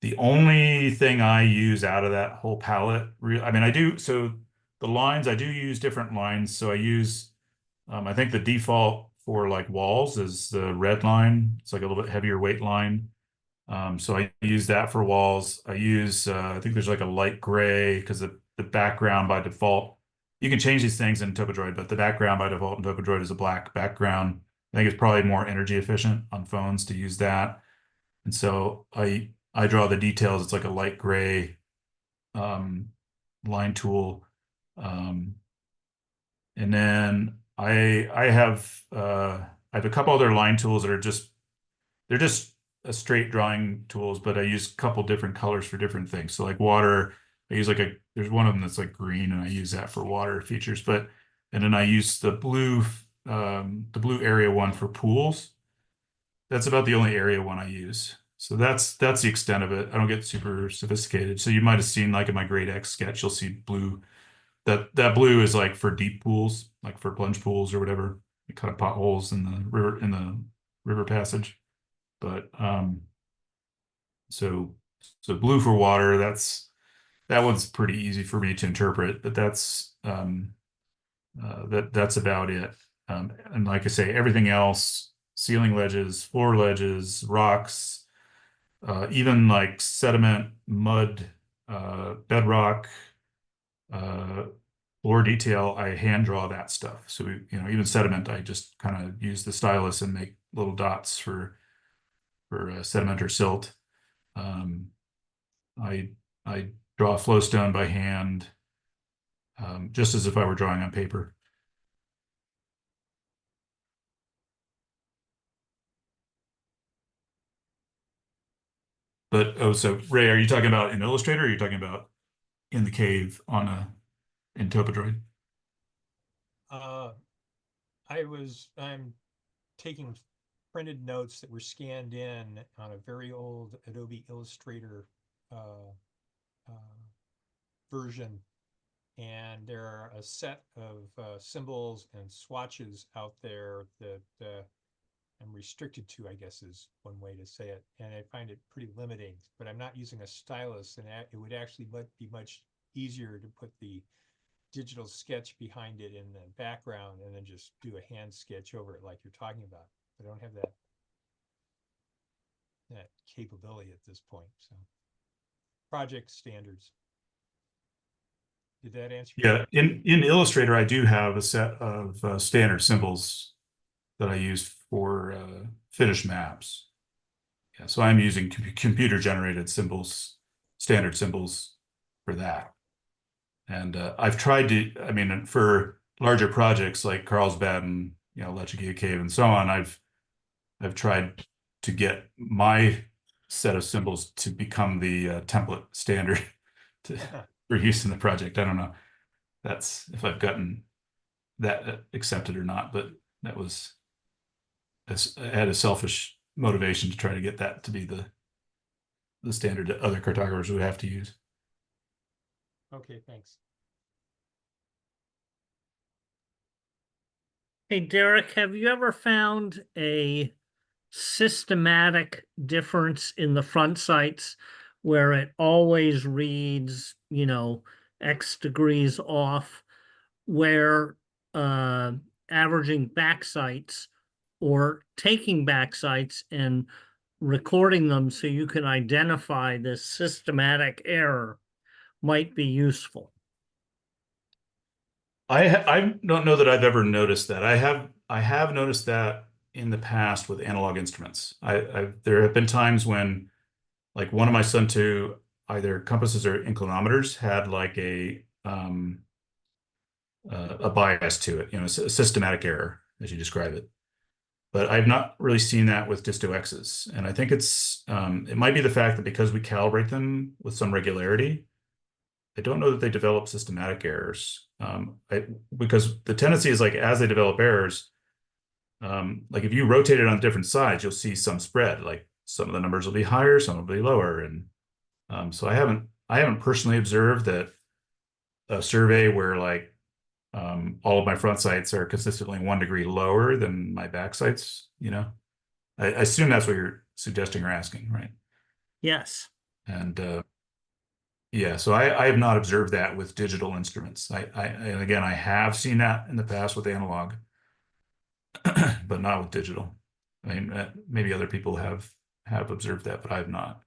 The only thing I use out of that whole palette, so the lines, I do use different lines. So I use, I think the default for like walls is the red line. It's like a little bit heavier weight line. So I use that for walls. I use, I think there's like a light gray because the background by default, you can change these things in TopoDroid, but the background by default in TopoDroid is a black background. I think it's probably more energy efficient on phones to use that. And so I draw the details. It's like a light gray line tool. And then I have a couple other line tools that are they're just a straight drawing tools, but I use a couple different colors for different things. So like water, I use there's one of them that's like green, and I use that for water features. And then I use the blue area one for pools. That's about the only area one I use. So that's the extent of it. I don't get super sophisticated. So you might have seen like in my grade X sketch, you'll see blue. That blue is like for deep pools, like for plunge pools or whatever. You cut potholes in the river passage. But so blue for water, that one's pretty easy for me to interpret, but that's about it. And like I say, everything else, ceiling ledges, floor ledges, rocks, even like sediment, mud, bedrock, floor detail, I hand draw that stuff. So even sediment, I just kind of use the stylus and make little dots for sediment or silt. I draw a flowstone by hand, just as if I were drawing on paper. But so Ray, are you talking about in Illustrator, or are you talking about in the cave in TopoDroid? I'm taking printed notes that were scanned in on a very old Adobe Illustrator version, and there are a set of symbols and swatches out there that I'm restricted to, I guess is one way to say it, and I find it pretty limiting. But I'm not using a stylus, and it would actually be much easier to put the digital sketch behind it in the background and then just do a hand sketch over it like you're talking about. I don't have that capability at this point. So project standards. Did that answer? Yeah, in Illustrator, I do have a set of standard symbols that I use for finished maps. Yeah, so I'm using computer generated symbols, standard symbols for that. And I've tried to, for larger projects like Carlsbad and Lechugia Cave and so on, I've tried to get my set of symbols to become the template standard for use in the project. I don't know that's if I've gotten that accepted or not, but that was I had a selfish motivation to try to get that to be the standard that other cartographers would have to use. Okay, thanks. Hey, Derek, have you ever found a systematic difference in the front sights where it always reads, X degrees off, where averaging back sights or taking back sights and recording them so you can identify this systematic error might be useful? I don't know that I've ever noticed that. I have noticed that in the past with analog instruments. There have been times when, like, one of my Sun2 either compasses or inclinometers had like a bias to it, a systematic error, as you describe it. But I've not really seen that with Disto X's, and I think it might be the fact that because we calibrate them with some regularity, I don't know that they develop systematic errors. Because the tendency is, like, as they develop errors, like if you rotate it on different sides, you'll see some spread. Like some of the numbers will be higher, some will be lower, and so I haven't personally observed that a survey where, like, all of my front sights are consistently 1 degree lower than my back sights. I assume that's what you're suggesting or asking, right? Yes. And yeah, so I have not observed that with digital instruments. And again, I have seen that in the past with analog, but not with digital. I mean, maybe other people have observed that, but I have not.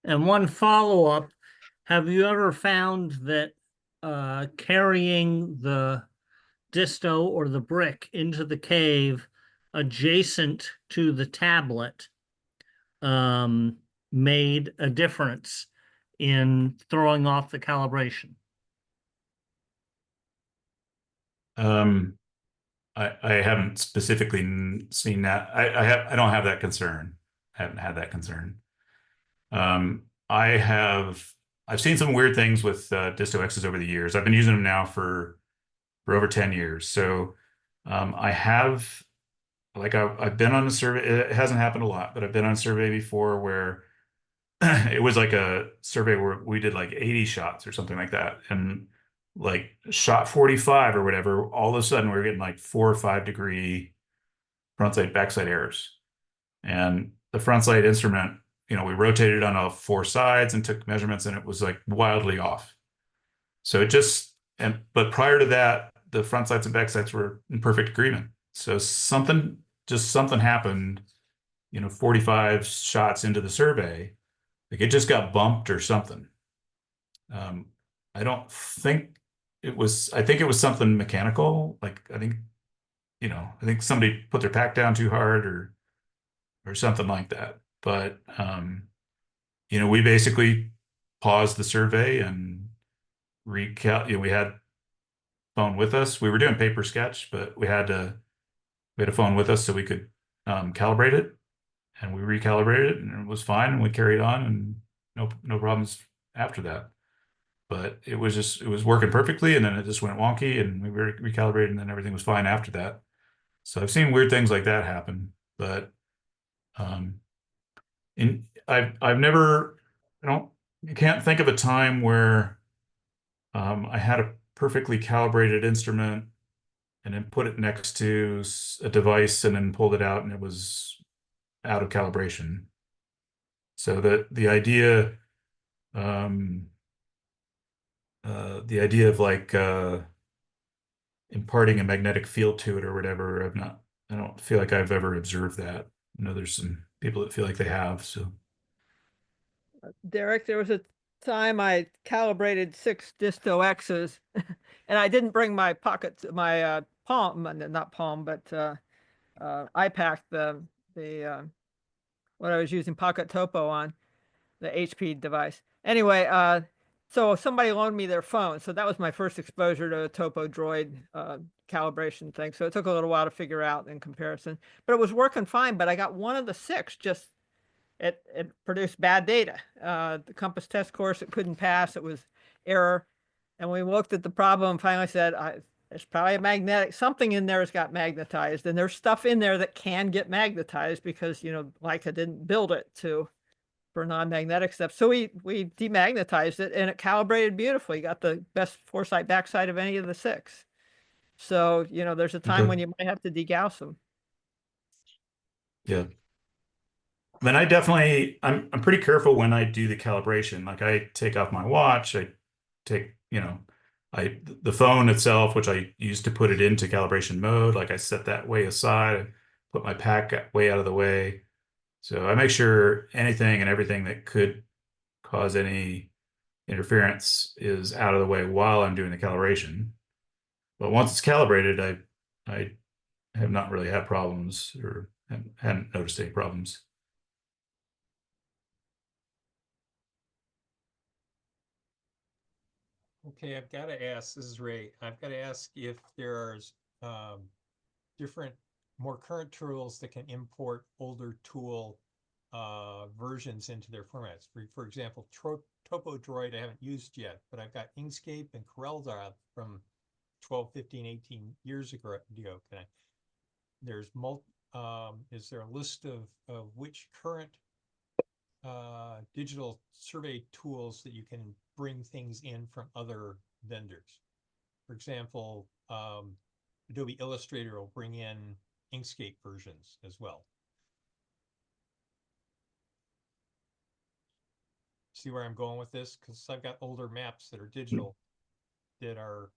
And one follow-up, have you ever found that carrying the disto or the brick into the cave adjacent to the tablet made a difference in throwing off the calibration? I haven't specifically seen that. I don't have that concern. I haven't had that concern. I've seen some weird things with Disto X's over the years. I've been using them now for over 10 years. So I have, like, I've been on a survey. It hasn't happened a lot, but I've been on a survey before where it was like a survey where we did like 80 shots or something like that. And like shot 45 or whatever, all of a sudden we were getting like 4 or 5 degree front sight, back sight errors. And the front sight instrument, we rotated on all 4 sides and took measurements, and it was like wildly off. So but prior to that, the front sights and back sights were in perfect agreement. So something happened, 45 shots into the survey, like it just got bumped or something. I don't think I think it was something mechanical. Like, I think somebody put their pack down too hard or something like that. But, we basically paused the survey and we had phone with us. We were doing paper sketch, but we had a phone with us so we could calibrate it, and we recalibrated it, and it was fine, and we carried on, and no problems after that. But it was working perfectly, and then it just went wonky, and we recalibrated, and then everything was fine after that. So I've seen weird things like that happen, but I can't think of a time where I had a perfectly calibrated instrument and then put it next to a device and then pulled it out and it was out of calibration. So the idea of like imparting a magnetic field to it or whatever, I don't feel like I've ever observed that. There's some people that feel like they have. So Derek, there was a time I calibrated 6 Disto X's and I didn't bring my palm, not palm, but iPack, the what I was using Pocket Topo on, the HP device. Anyway, So somebody loaned me their phone. So that was my first exposure to a Topo Droid calibration thing. So it took a little while to figure out in comparison, but it was working fine. But I got one of the 6 just it produced bad data. The compass test course it couldn't pass. It was error. And we looked at the problem and finally said, it's probably a magnetic, something in there has got magnetized. And there's stuff in there that can get magnetized because, you know, Leica didn't build it for non-magnetic stuff. So we demagnetized it and it calibrated beautifully. Got the best foresight backside of any of the 6. So, you know, there's a time Okay. when you might have to degauss them. Yeah. Then I definitely, I'm pretty careful when I do the calibration. Like I take off my watch, I take, you know, the phone itself, which I use to put it into calibration mode, like I set that way aside, I put my pack way out of the way. So I make sure anything and everything that could cause any interference is out of the way while I'm doing the calibration. But once it's calibrated, I have not really had problems or hadn't noticed any problems. Okay, I've got to ask, this is Ray, I've got to ask if there's different, more current tools that can import older tool versions into their formats. For example, Topo Droid I haven't used yet, but I've got Inkscape and CorelDRAW from 12, 15, 18 years ago. Can I, there's is there a list of which current digital survey tools that you can bring things in from other vendors? For example, Adobe Illustrator will bring in Inkscape versions as well. See where I'm going with this? Because I've got older maps that are digital that are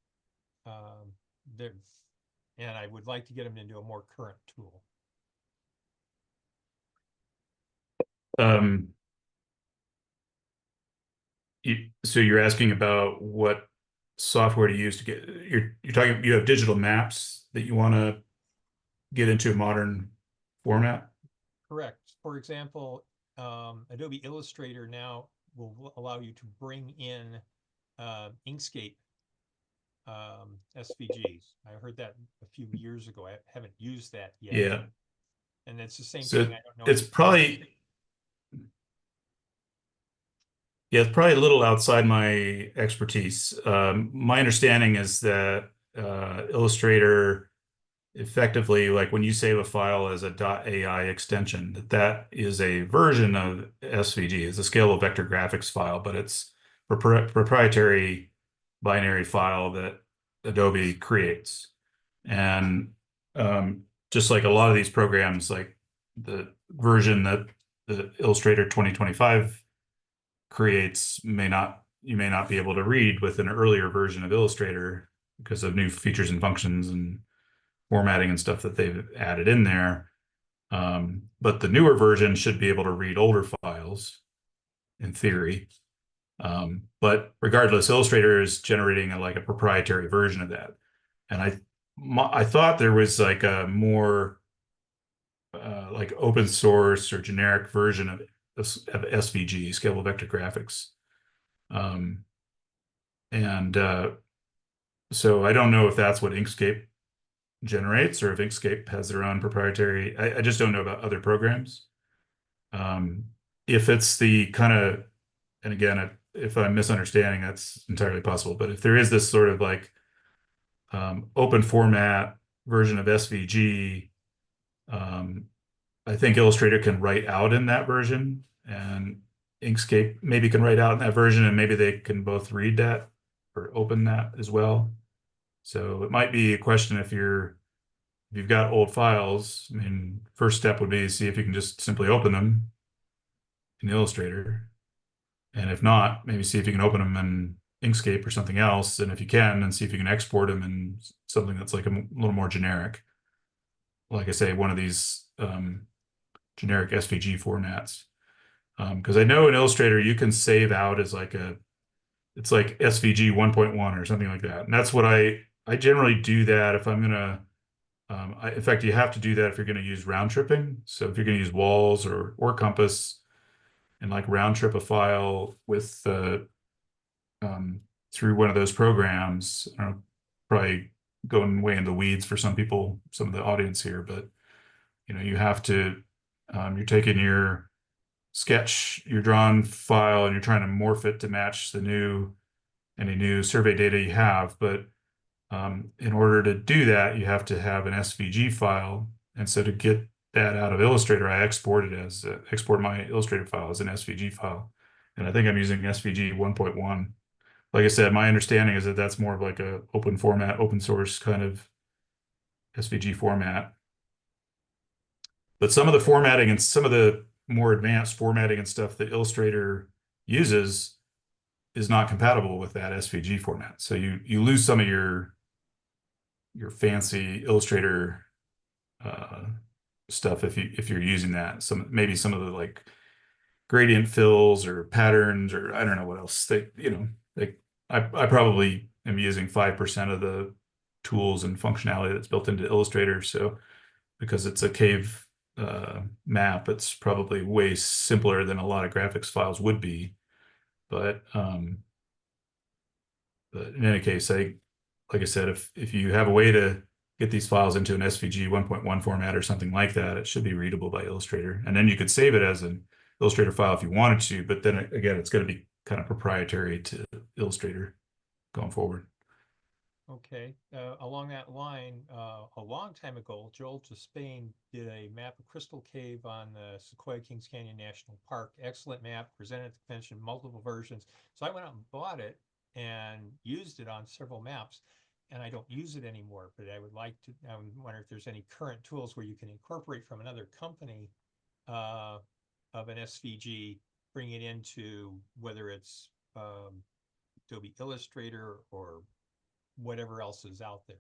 there, and I would like to get them into a more current tool. So you're asking about what software to use to get, you're talking, you have digital maps that you want to get into a modern format? Correct. For example, Adobe Illustrator now will allow you to bring in Inkscape SVGs. I heard that a few years ago. I haven't used that yet. Yeah. And it's the same So thing. I don't know. it's probably, yeah, it's probably a little outside my expertise. My understanding is that Illustrator effectively, like when you save a file as a .ai extension, that is a version of SVG. It's a scalable vector graphics file, but it's proprietary binary file that Adobe creates. And just like a lot of these programs, like the version that the Illustrator 2025 creates you may not be able to read with an earlier version of Illustrator because of new features and functions and formatting and stuff that they've added in there. But the newer version should be able to read older files in theory. But regardless, Illustrator is generating like a proprietary version of that. And I thought there was like a more like open source or generic version of SVG, Scalable Vector Graphics. So I don't know if that's what Inkscape generates or if Inkscape has their own proprietary. I just don't know about other programs. If it's the kind of, and again, if I'm misunderstanding, that's entirely possible. But if there is this sort of like open format version of SVG, I think Illustrator can write out in that version, and Inkscape maybe can write out in that version, and maybe they can both read that or open that as well. So it might be a question if you've got old files. I mean, first step would be to see if you can just simply open them in Illustrator. And if not, maybe see if you can open them in Inkscape or something else. And if you can, then see if you can export them in something that's like a little more generic. Like I say, one of these generic SVG formats. Because I know in Illustrator, you can save out as like it's like SVG 1.1 or something like that. And that's what I generally do that if I'm going to, in fact, you have to do that if you're going to use round tripping. So if you're going to use walls or compass and like round trip a file with through one of those programs. I don't know, probably going way in the weeds for some people, some of the audience here, but you have to, you're taking your sketch, your drawn file, and you're trying to morph it to match any new survey data you have. But in order to do that, you have to have an SVG file. And so to get that out of Illustrator, I export my Illustrator file as an SVG file. And I think I'm using SVG 1.1. Like I said, my understanding is that that's more of like a open format, open source kind of SVG format. But some of the formatting and some of the more advanced formatting and stuff that Illustrator uses is not compatible with that SVG format. So you lose some of your fancy Illustrator stuff if you're using that. Maybe some of the like gradient fills or patterns, or I don't know what else. I probably am using 5% of the tools and functionality that's built into Illustrator. So because it's a cave map, it's probably way simpler than a lot of graphics files would be. But in any case, like I said, if you have a way to get these files into an SVG 1.1 format or something like that, it should be readable by Illustrator. And then you could save it as an Illustrator file if you wanted to, but then again, it's going to be kind of proprietary to Illustrator going forward. Okay, along that line, a long time ago, Joel to Spain did a map of Crystal Cave on the Sequoia Kings Canyon National Park. Excellent map, presented at the convention, multiple versions. So I went out and bought it and used it on several maps. And I don't use it anymore, but I wonder if there's any current tools where you can incorporate from another company of an SVG, bring it into whether it's Adobe Illustrator or whatever else is out there.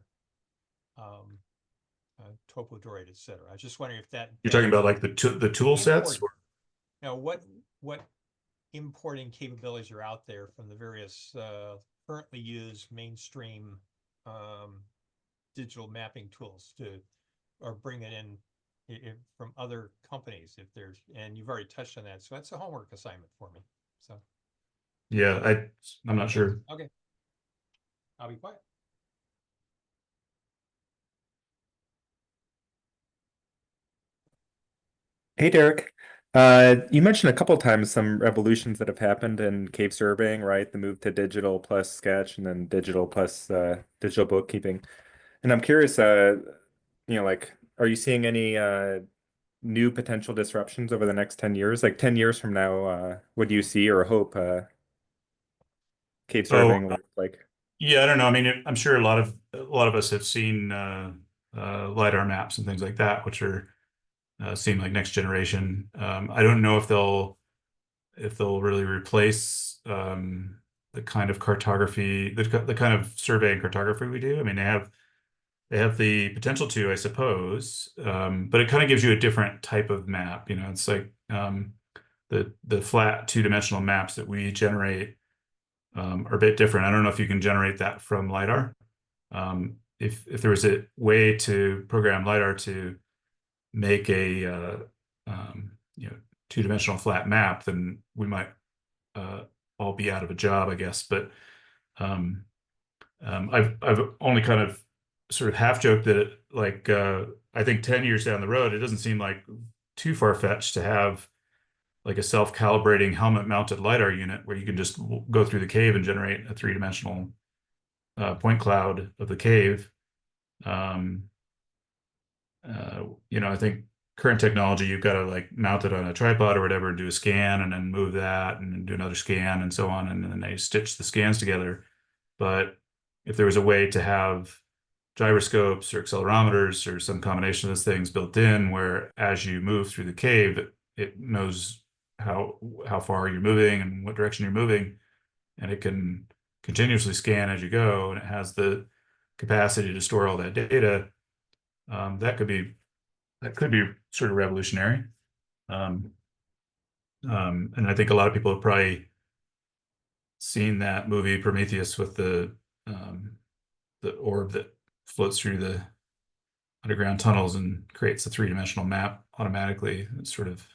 TopoDroid, etc. I was just wondering if You're talking about like the tool sets? Now, what importing capabilities are out there from the various currently used mainstream digital mapping tools or bring it in from other companies and you've already touched on that. So that's a homework assignment for me. So yeah, I'm not sure. Okay. I'll be quiet. Hey, Derek. You mentioned a couple times some revolutions that have happened in cave surveying, right? The move to digital plus sketch and then digital plus digital bookkeeping. And I'm curious, like, are you seeing any new potential disruptions over the next 10 years? Like 10 years from now, what do you see or hope cave surveying will look like? Yeah, I don't know. I mean, I'm sure a lot of us have seen LiDAR maps and things like that, which are seem like next generation. I don't know if they'll really replace the kind of cartography, the kind of survey and cartography we do. I mean, they have the potential to, I suppose, but it kind of gives you a different type of map. It's like the flat two-dimensional maps that we generate are a bit different. I don't know if you can generate that from LiDAR. If there was a way to program LiDAR to make a two-dimensional flat map, then we might all be out of a job, I guess. But I've only kind of sort of half joked that I think 10 years down the road, it doesn't seem like too far-fetched to have like a self-calibrating helmet-mounted LiDAR unit where you can just go through the cave and generate a three-dimensional point cloud of the cave. I think current technology, you've got to like mount it on a tripod or whatever and do a scan and then move that and then do another scan and so on. And then they stitch the scans together. But if there was a way to have gyroscopes or accelerometers or some combination of those things built in where as you move through the cave, it knows how far you're moving and what direction you're moving, and it can continuously scan as you go, and it has the capacity to store all that data. That could be sort of revolutionary. And I think a lot of people have probably seen that movie Prometheus with the orb that floats through the underground tunnels and creates a three-dimensional map automatically. It's sort of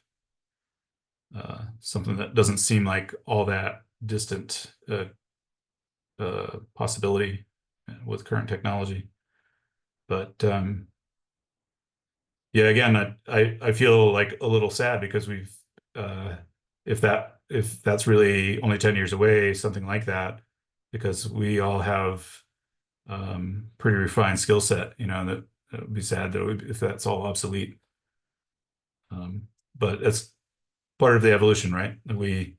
something that doesn't seem like all that distant possibility with current technology. But yeah, again, I feel like a little sad because we've if that's really only 10 years away, something like that, because we all have pretty refined skill set, that it would be sad that if that's all obsolete. But it's part of the evolution, right? We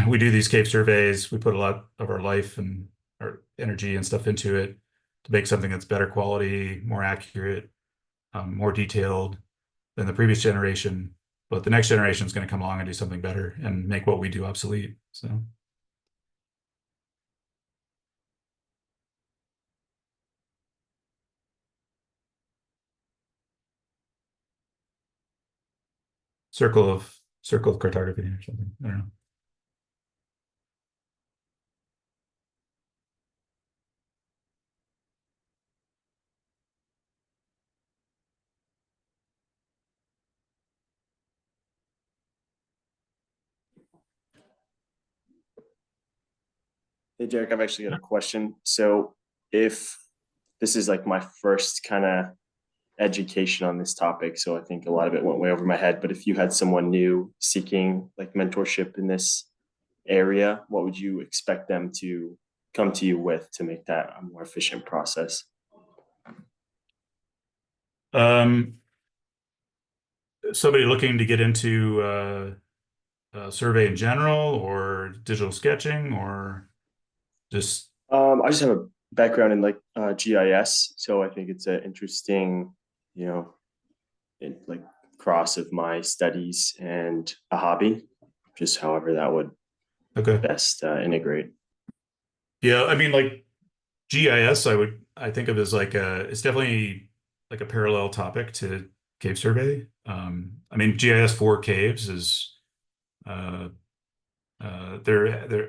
we do these cave surveys, we put a lot of our life and our energy and stuff into it to make something that's better quality, more accurate, more detailed than the previous generation. But the next generation is going to come along and do something better and make what we do obsolete. So. Circle of cartography or something. I don't know. Hey, Derek, I've actually got a question. So if this is like my first kind of education on this topic, so I think a lot of it went way over my head, but if you had someone new seeking like mentorship in this area, what would you expect them to come to you with to make that a more efficient process? Somebody looking to get into survey in general or digital sketching or just I just have a background in like GIS, so I think it's an interesting, like cross of my studies and a hobby, just however that would best integrate. Yeah, I mean, like GIS, I think of as like it's definitely like a parallel topic to cave survey. I mean, GIS for caves is there.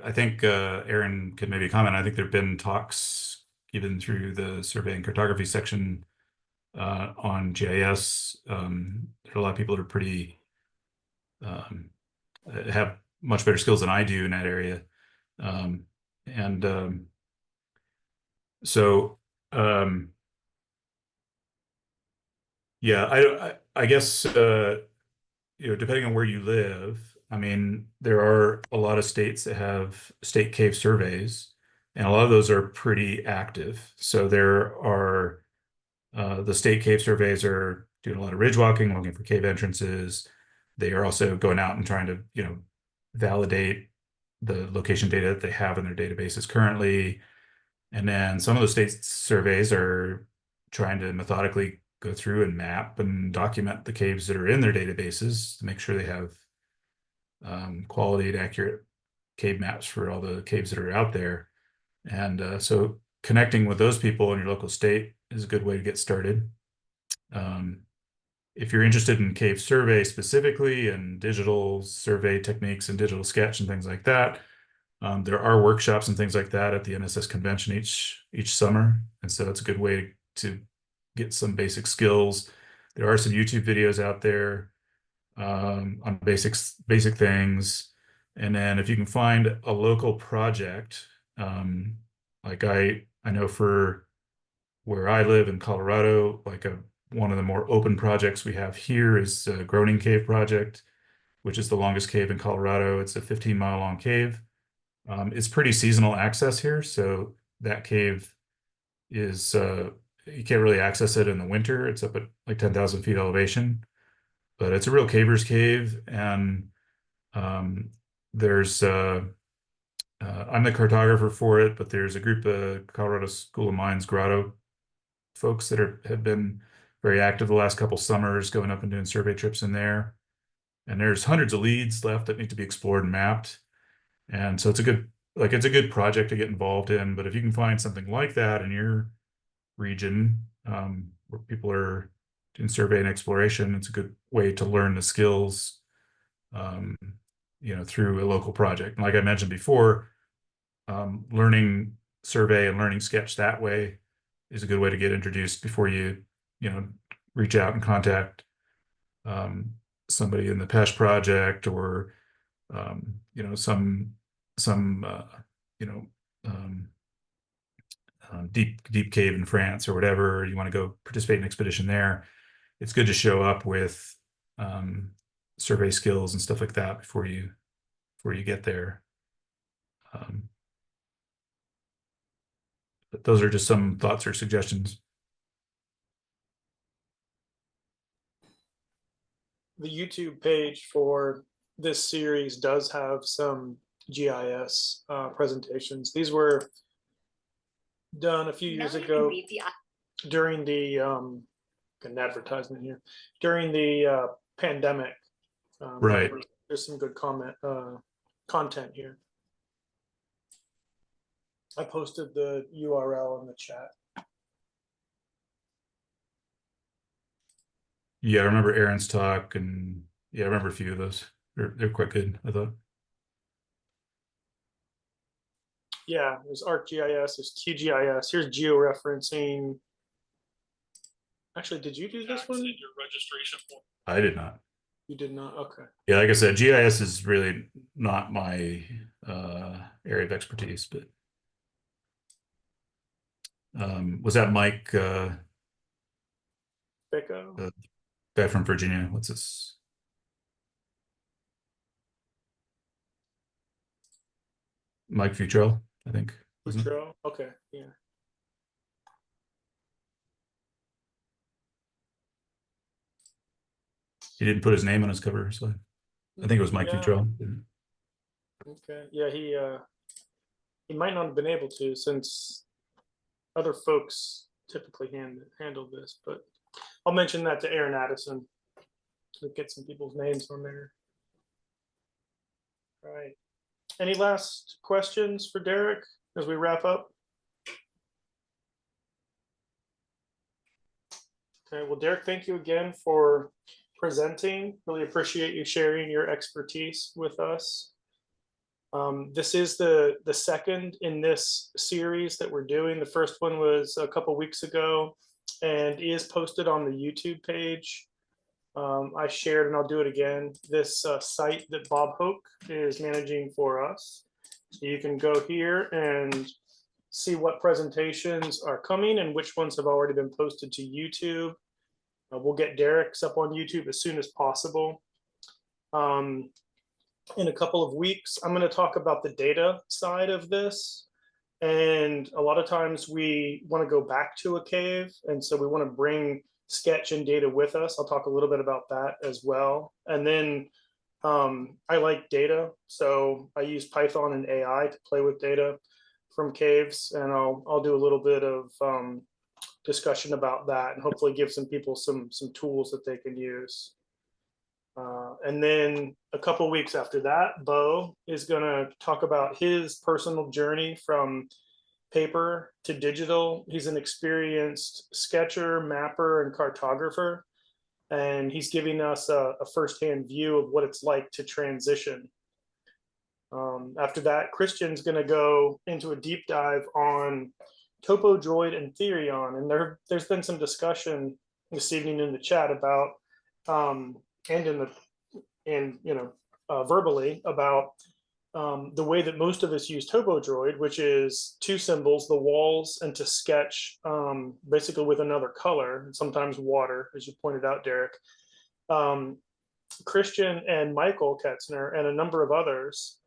I think Aaron could maybe comment. I think there've been talks even through the survey and cartography section on GIS. There are a lot of people that are pretty have much better skills than I do in that area, and so yeah, I guess depending on where you live, I mean, there are a lot of states that have state cave surveys, and a lot of those are pretty active. So there are the state cave surveys are doing a lot of ridge walking, looking for cave entrances. They are also going out and trying to, validate the location data that they have in their databases currently. And then some of the state surveys are trying to methodically go through and map and document the caves that are in their databases to make sure they have quality and accurate cave maps for all the caves that are out there. And so connecting with those people in your local state is a good way to get started. If you're interested in cave survey specifically and digital survey techniques and digital sketch and things like that, there are workshops and things like that at the NSS convention each summer, and so it's a good way to get some basic skills. There are some YouTube videos out there on basic things, and then if you can find a local project, like I know for where I live in Colorado, like one of the more open projects we have here is Groaning Cave Project, which is the longest cave in Colorado. It's a 15-mile long cave. It's pretty seasonal access here, so that cave is you can't really access it in the winter. It's up at like 10,000 feet elevation, but it's a real caver's cave, and there's I'm the cartographer for it, but there's a group of Colorado School of Mines Grotto folks that have been very active the last couple summers, going up and doing survey trips in there. And there's hundreds of leads left that need to be explored and mapped. And so it's a good project to get involved in. But if you can find something like that in your region, where people are doing survey and exploration, it's a good way to learn the skills, through a local project. And like I mentioned before, learning survey and learning sketch that way is a good way to get introduced before you reach out and contact somebody in the PESH project or some deep cave in France or whatever, you want to go participate in an expedition there, it's good to show up with survey skills and stuff like that before you get there. But those are just some thoughts or suggestions. The YouTube page for this series does have some GIS presentations. These were done a few years ago during the an advertisement here during the pandemic. Right. There's some good content here. I posted the URL in the chat. Yeah, I remember Aaron's talk, and yeah, I remember a few of those. They're quite good, I thought. Yeah, there's ArcGIS, there's QGIS. Here's georeferencing. Actually, did you do this one? Your registration form. I did not. You did not. Okay. Yeah, like I said, GIS is really not my area of expertise, but was that Mike Bicko. Guy from Virginia? What's this? Mike Futrell, I think. Futrell. Okay. Yeah. He didn't put his name on his cover, so I think it was Mike Futrell. Okay. Yeah, he might not have been able to, since other folks typically handle this, but I'll mention that to Aaron Addison to get some people's names on there. All right. Any last questions for Derek as we wrap up? Okay, well, Derek, thank you again for presenting. Really appreciate you sharing your expertise with us. This is the second in this series that we're doing. The first one was a couple weeks ago and is posted on the YouTube page. I shared, and I'll do it again, this site that Bob Hoke is managing for us. So you can go here and see what presentations are coming and which ones have already been posted to YouTube. We'll get Derek's up on YouTube as soon as possible. In a couple of weeks, I'm going to talk about the data side of this. And a lot of times we want to go back to a cave. And so we want to bring sketch and data with us. I'll talk a little bit about that as well. And then I like data. So I use Python and AI to play with data from caves. And I'll do a little bit of discussion about that and hopefully give some people some tools that they can use. And then a couple weeks after that, Bo is going to talk about his personal journey from paper to digital. He's an experienced sketcher, mapper, and cartographer, and he's giving us a firsthand view of what it's like to transition. After that, Christian's going to go into a deep dive on TopoDroid and Therion, and there's been some discussion this evening in the chat about verbally about the way that most of us use TopoDroid, which is two symbols, the walls, and to sketch basically with another color, and sometimes water, as you pointed out, Derek. Christian and Michael Ketzner and a number of others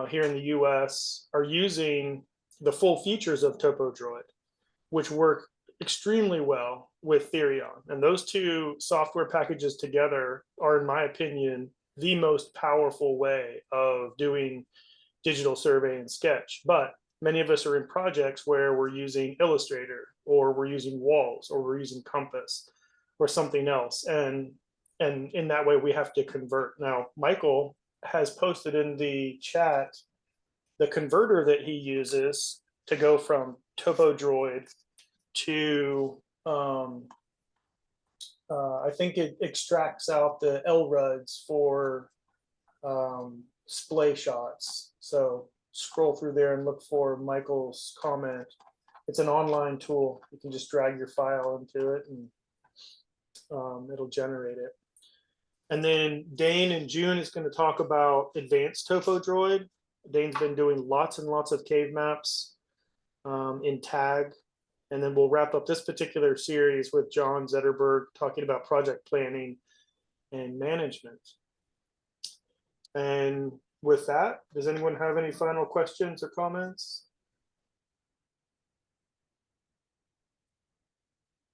here in the US are using the full features of TopoDroid, which work extremely well with Therion. And those two software packages together are, in my opinion, the most powerful way of doing digital survey and sketch. But many of us are in projects where we're using Illustrator, or we're using Walls, or we're using Compass, or something else. And in that way, we have to convert. Now, Michael has posted in the chat the converter that he uses to go from TopoDroid to I think it extracts out the LRUDs for splay shots. So scroll through there and look for Michael's comment. It's an online tool. You can just drag your file into it and it'll generate it. And then Dane in June is going to talk about advanced TopoDroid. Dane's been doing lots and lots of cave maps. in TAG. And then we'll wrap up this particular series with John Zetterberg talking about project planning and management. And with that, does anyone have any final questions or comments?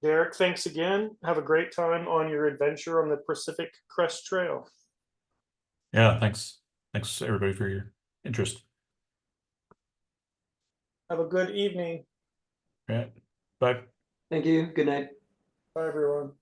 Derek, thanks again. Have a great time on your adventure on the Pacific Crest Trail. Yeah, thanks. Thanks everybody for your interest. Have a good evening. All right. Bye. Thank you. Good night. Bye, everyone.